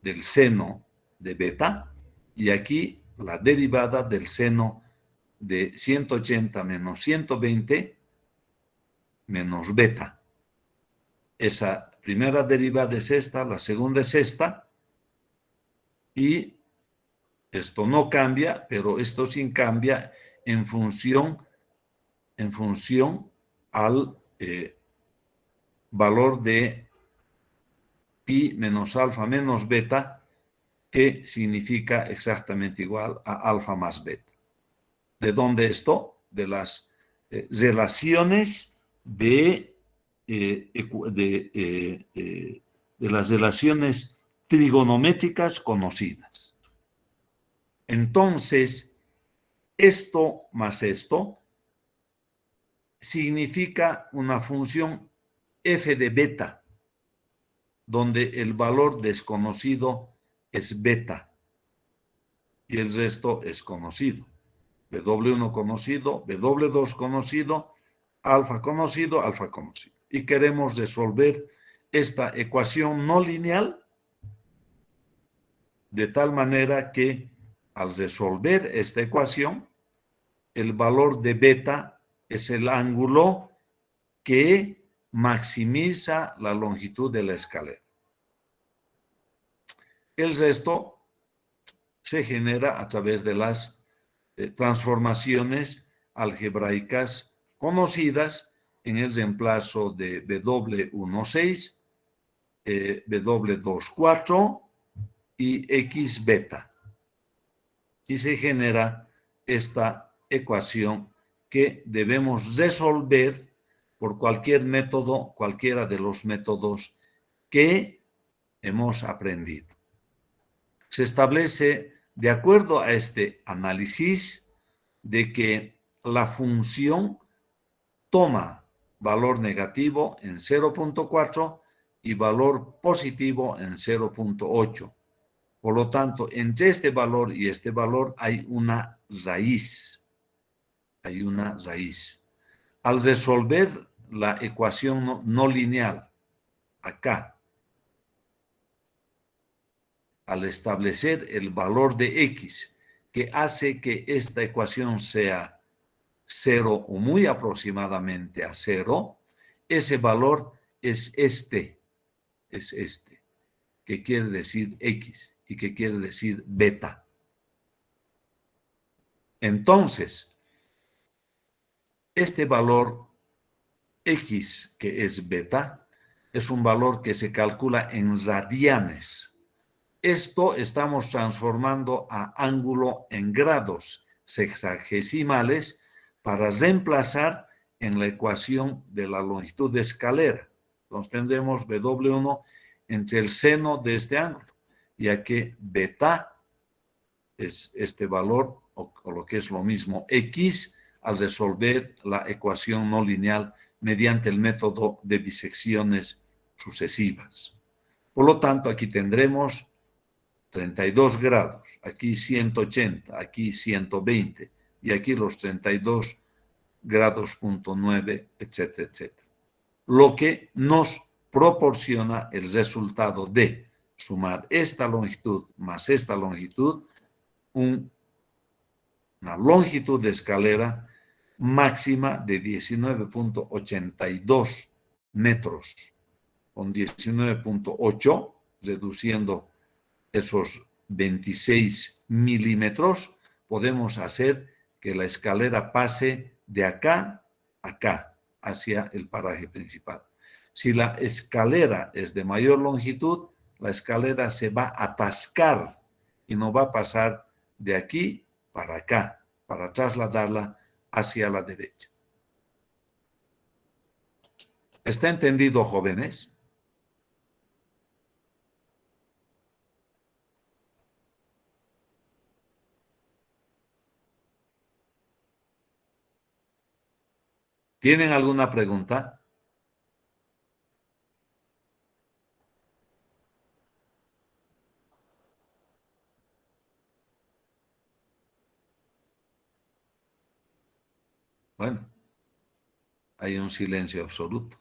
Speaker 1: del seno de beta, y aquí la derivada del seno de 180 menos 120 menos beta. Esa primera derivada es esta, la segunda es esta, y esto no cambia, pero esto sí cambia en función al valor de pi menos alfa menos beta, que significa exactamente igual a alfa más beta. ¿De dónde esto? De las relaciones de las relaciones trigonométricas conocidas. Entonces, esto más esto significa una función f de beta, donde el valor desconocido es beta y el resto es conocido. W1 conocido, W2 conocido, alfa conocido, alfa conocido. Y queremos resolver esta ecuación no lineal de tal manera que al resolver esta ecuación, el valor de beta es el ángulo que maximiza la longitud de la escalera. El resto se genera a través de las transformaciones algebraicas conocidas en el reemplazo de W16, W24 y X beta. Y se genera esta ecuación que debemos resolver por cualquier método, cualquiera de los métodos que hemos aprendido. Se establece, de acuerdo a este análisis, de que la función toma valor negativo en 0.4 y valor positivo en 0.8. Por lo tanto, entre este valor y este valor hay una raíz. Hay una raíz. Al resolver la ecuación no lineal, acá, al establecer el valor de X, que hace que esta ecuación sea 0 o muy aproximadamente a 0, ese valor es este, que quiere decir X y que quiere decir beta. Entonces, este valor X, que es beta, es un valor que se calcula en radianes. Esto estamos transformando a ángulo en grados sexagesimales para reemplazar en la ecuación de la longitud de escalera. Entonces tendremos W1 entre el seno de este ángulo, ya que beta es este valor, o lo que es lo mismo, X, al resolver la ecuación no lineal mediante el método de bisecciones sucesivas. Por lo tanto, aquí tendremos 32 grados, aquí 180, aquí 120, y aquí los 32 grados, punto 9, etcétera, etcétera. Lo que nos proporciona el resultado de sumar esta longitud más esta longitud, una longitud de escalera máxima de 19.82 metros, con 19.8, reduciendo esos 26 milímetros, podemos hacer que la escalera pase de acá a acá, hacia el paraje principal. Si la escalera es de mayor longitud, la escalera se va a atascar y no va a pasar de aquí para acá, para trasladarla hacia la derecha. ¿Está entendido, jóvenes? ¿Tienen alguna pregunta? Bueno, hay un silencio absoluto.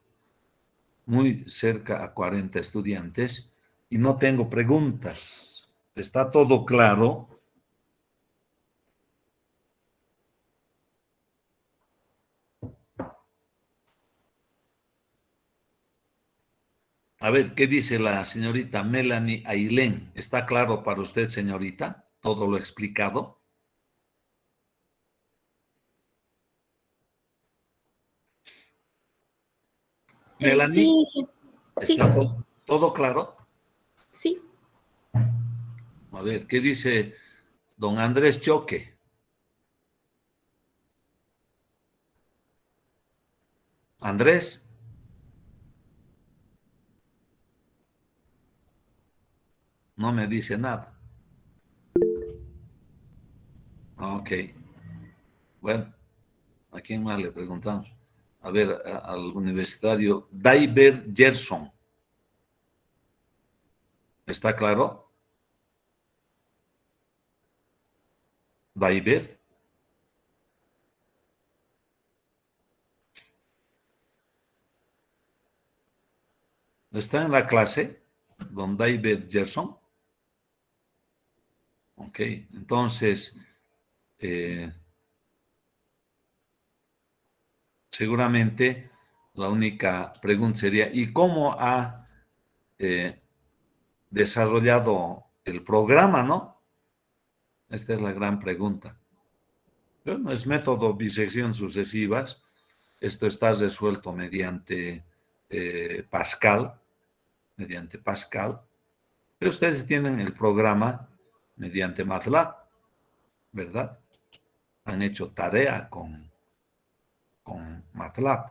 Speaker 1: Muy cerca a 40 estudiantes y no tengo preguntas. ¿Está todo claro? A ver, ¿qué dice la señorita Melanie Ailén? ¿Está claro para usted, señorita? ¿Todo lo explicado? Melanie,
Speaker 3: Sí, sí,
Speaker 1: ¿está todo claro?
Speaker 3: sí.
Speaker 1: A ver, ¿qué dice don Andrés Choque? Andrés, no me dice nada. Ok, bueno, ¿a quién más le preguntamos? A ver, al universitario Daiber Gerson. ¿Está claro? Daiber. ¿Está en la clase, don Daiber Gerson? Ok, entonces, seguramente la única pregunta sería, ¿y cómo ha desarrollado el programa, no? Esta es la gran pregunta. Bueno, es método bisección sucesivas. Esto está resuelto mediante Pascal, Pero ustedes tienen el programa mediante MATLAB, ¿verdad? Han hecho tarea con MATLAB,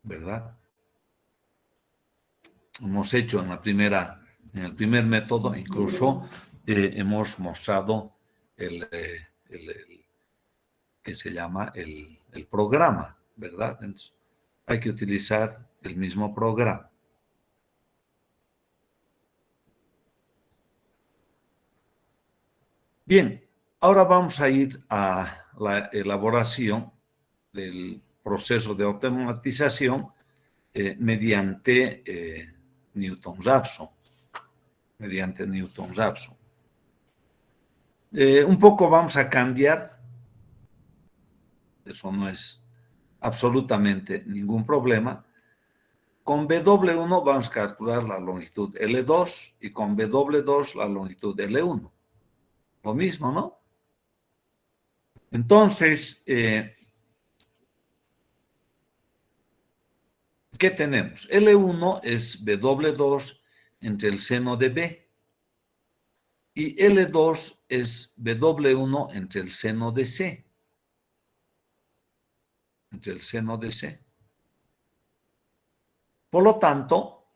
Speaker 1: ¿verdad? Hemos hecho en el primer método, incluso hemos mostrado el que se llama el programa, ¿verdad? Entonces, hay que utilizar el mismo programa. Bien, ahora vamos a ir a la elaboración del proceso de automatización mediante Newton-Raphson. Un poco vamos a cambiar, eso no es absolutamente ningún problema. Con W1 vamos a calcular la longitud L2 y con W2 la longitud L1. Lo mismo, ¿no? Entonces, ¿qué tenemos? L1 es W2 entre el seno de B y L2 es W1 entre el seno de C. Entre el seno de C. Por lo tanto,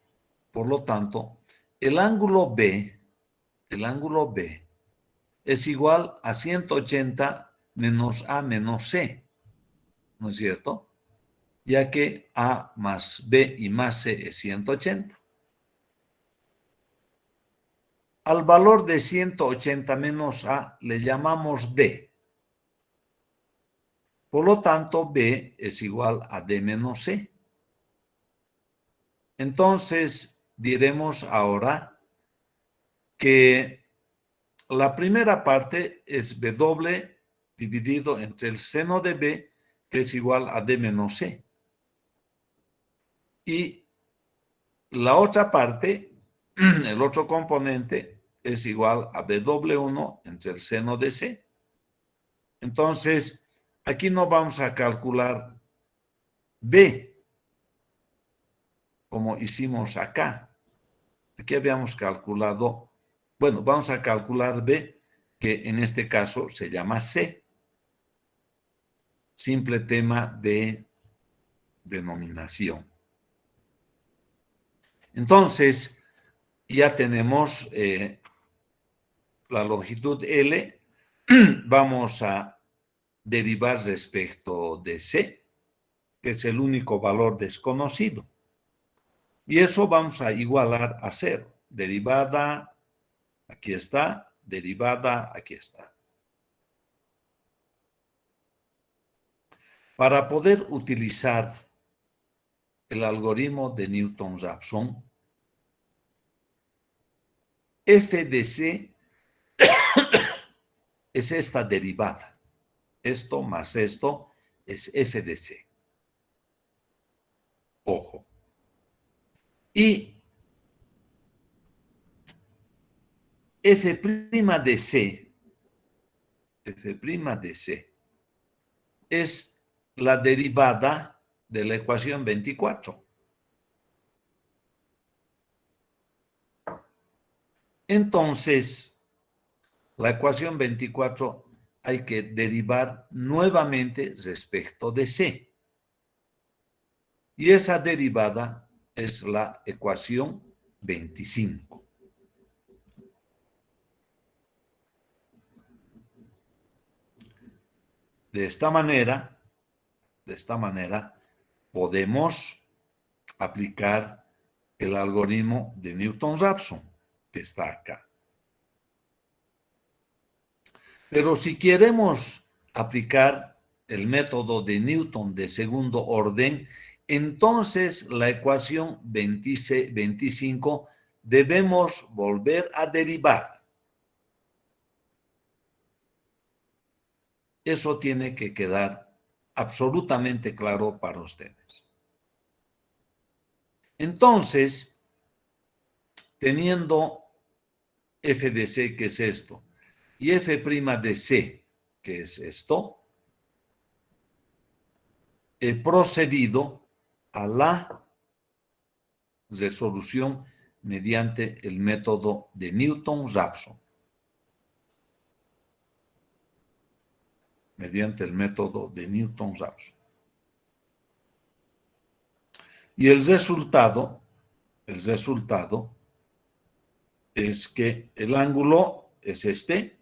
Speaker 1: el ángulo B es igual a 180 menos A menos C, ¿no es cierto? Ya que A más B y más C es 180. Al valor de 180 menos A le llamamos D. Por lo tanto, B es igual a D menos C. Entonces, diremos ahora que la primera parte es W dividido entre el seno de B, que es igual a D menos C. Y la otra parte, el otro componente, es igual a W1 entre el seno de C. Entonces, aquí no vamos a calcular B, como hicimos acá. Aquí habíamos calculado, bueno, vamos a calcular B, que en este caso se llama C. simple tema de denominación. Entonces, ya tenemos la longitud L. Vamos a derivar respecto de C, que es el único valor desconocido. Y eso vamos a igualar a 0. Derivada, aquí está. Derivada, aquí está. Para poder utilizar el algoritmo de Newton-Raphson, f de c es esta derivada. Esto más esto es f de c. Ojo. Y f' de c, f' de c, es la derivada de la ecuación 24. Entonces, la ecuación 24 hay que derivar nuevamente respecto de c. Y esa derivada es la ecuación 25. De esta manera, podemos aplicar el algoritmo de Newton-Raphson, que está acá. Pero si queremos aplicar el método de Newton de segundo orden, entonces la ecuación 25 debemos volver a derivar. Eso tiene que quedar absolutamente claro para ustedes. Entonces, teniendo f de c, que es esto, y f' de c, que es esto, he procedido a la resolución mediante el método de Newton-Raphson. Mediante el método de Newton-Raphson. Y el resultado es que el ángulo es este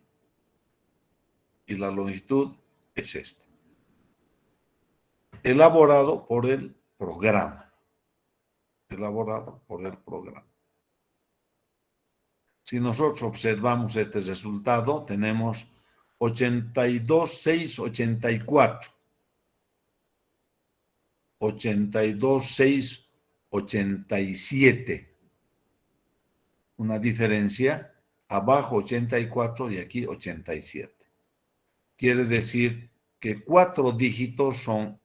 Speaker 1: y la longitud es esta. Elaborado por el programa. Si nosotros observamos este resultado, tenemos 82,684. 82,687. Una diferencia, abajo 84 y aquí 87. Quiere decir que 4 dígitos son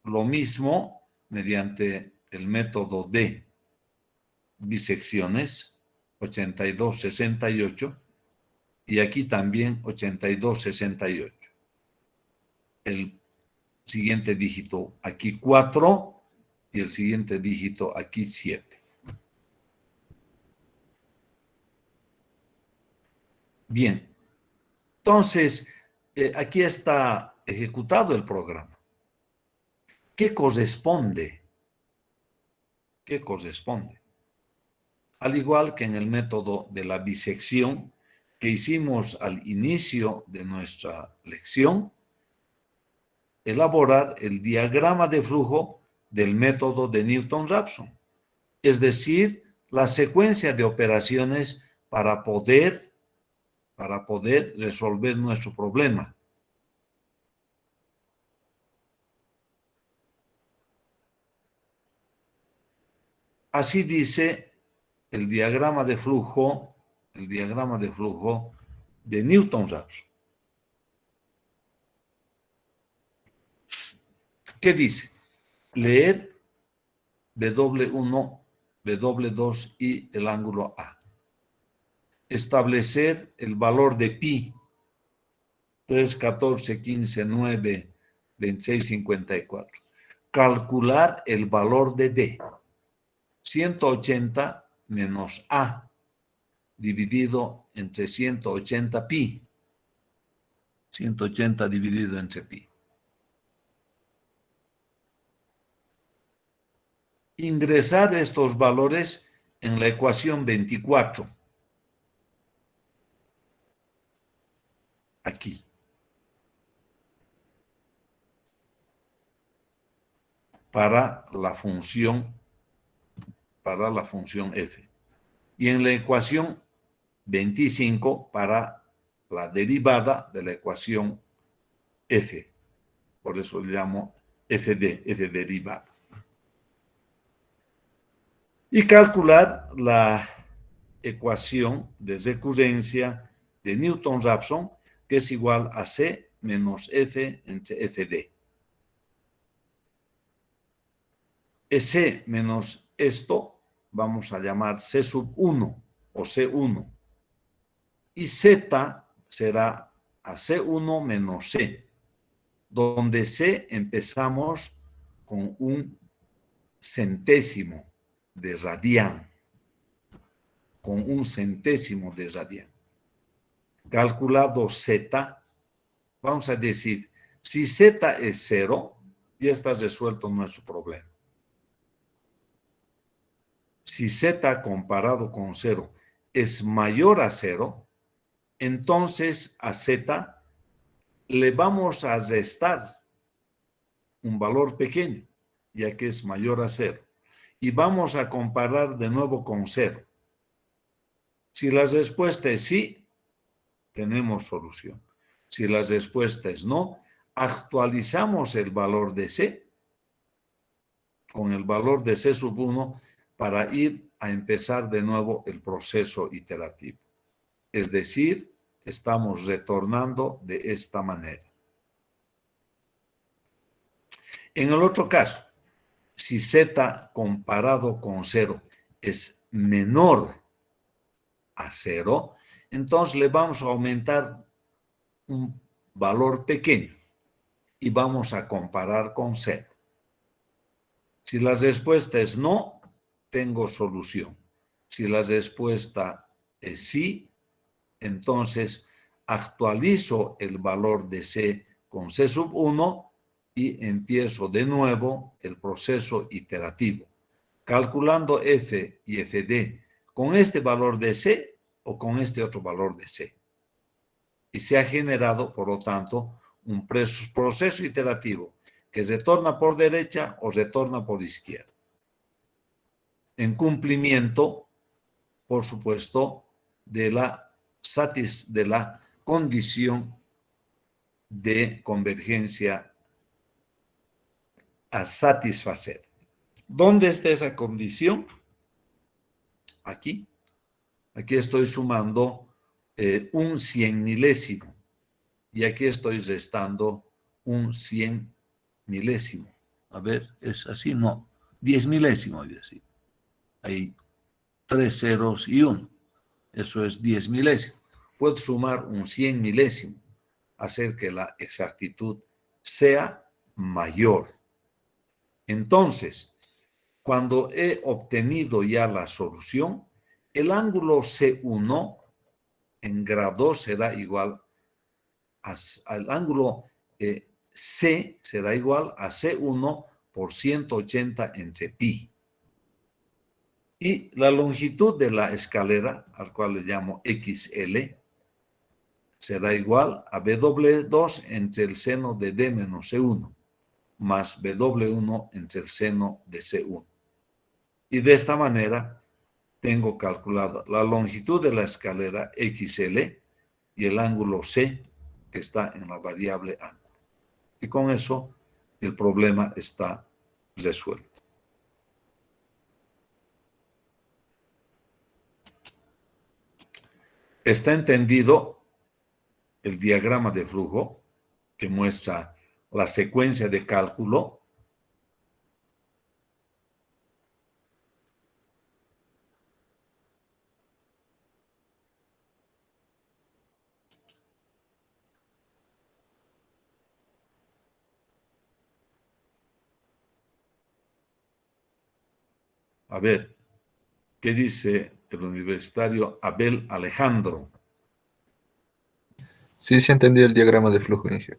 Speaker 1: lo mismo mediante el método de bisecciones, 82,68, y aquí también 82,68. El siguiente dígito aquí 4 y el siguiente dígito aquí 7. Bien, entonces aquí está ejecutado el programa. ¿Qué corresponde? ¿Qué corresponde? Al igual que en el método de la bisección que hicimos al inicio de nuestra lección, elaborar el diagrama de flujo del método de Newton-Raphson, es decir, la secuencia de operaciones para poder resolver nuestro problema. Así dice el diagrama de flujo de Newton-Raphson. ¿Qué dice? Leer W1, W2 y el ángulo A. Establecer el valor de pi. 3, 14, 15, 9, 26, 54. Calcular el valor de D. 180 menos A dividido entre 180 pi. 180 dividido entre pi. ingresar estos valores en la ecuación 24. Aquí. Para la función f. Y en la ecuación 25 para la derivada de la ecuación f. Por eso le llamo f derivada. Y calcular la ecuación de recurrencia de Newton-Raphson, que es igual a C menos F entre Fd. C menos esto vamos a llamar C sub 1 o C1. Y Z será a C1 menos C, donde C empezamos con un centésimo de radián. Con un centésimo de radián. Calculado Z, vamos a decir, si Z es 0, ya está resuelto nuestro problema. Si Z comparado con 0 es mayor a 0, entonces a Z le vamos a restar un valor pequeño, ya que es mayor a 0. Y vamos a comparar de nuevo con 0. Si la respuesta es sí, tenemos solución. Si la respuesta es no, actualizamos el valor de C con el valor de C sub 1 para ir a empezar de nuevo el proceso iterativo. Es decir, estamos retornando de esta manera. En el otro caso, si Z comparado con 0 es menor a 0, entonces le vamos a aumentar un valor pequeño y vamos a comparar con 0. Si la respuesta es no, tengo solución. Si la respuesta es sí, entonces actualizo el valor de C con C sub 1 y empiezo de nuevo el proceso iterativo, calculando F y Fd con este valor de C o con este otro valor de C. Y se ha generado, por lo tanto, un proceso iterativo que retorna por derecha o retorna por izquierda. En cumplimiento, por supuesto, de la condición de convergencia a satisfacer. ¿Dónde está esa condición? Aquí. Aquí estoy sumando un 100 milésimo. Y aquí estoy restando un 100 milésimo. A ver, ¿es así? No. 10 milésimo, voy a decir. Hay 3 ceros y 1. Eso es 10 milésimo. Puedo sumar un 100 milésimo, hacer que la exactitud sea mayor. Entonces, cuando he obtenido ya la solución, el ángulo C1 en grado será igual al ángulo C será igual a C1 por 180 entre pi. Y la longitud de la escalera, al cual le llamo XL, será igual a W2 entre el seno de D menos C1, más W1 entre el seno de C1. Y de esta manera tengo calculada la longitud de la escalera XL y el ángulo C que está en la variable ángulo. Y con eso el problema está resuelto. Está entendido el diagrama de flujo que muestra la secuencia de cálculo. A ver, ¿qué dice el universitario Abel Alejandro?
Speaker 4: Sí, sí entendí el diagrama de flujo, Inge.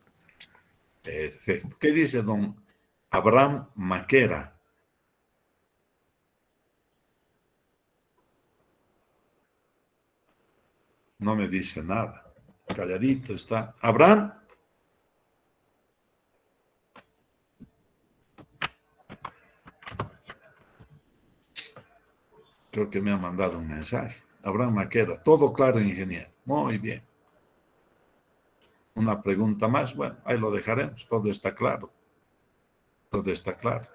Speaker 1: Perfecto. ¿Qué dice don Abraham Maquera? No me dice nada. Calladito está. Abraham. Creo que me ha mandado un mensaje. Abraham Maquera. Todo claro, ingeniero. Muy bien. Una pregunta más. Bueno, ahí lo dejaremos. Todo está claro. Todo está claro.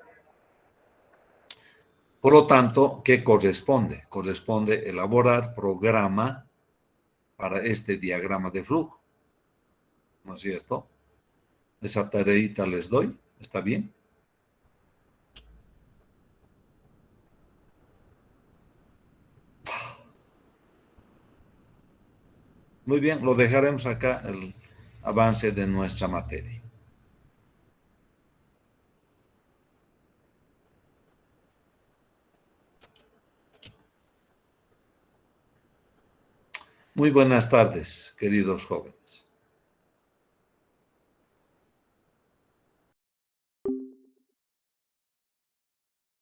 Speaker 1: Por lo tanto, ¿qué corresponde? Corresponde elaborar programa para este diagrama de flujo. ¿No es cierto? Esa tareita les doy. ¿Está bien? Muy bien, lo dejaremos acá, el avance de nuestra materia. Muy buenas tardes, queridos jóvenes.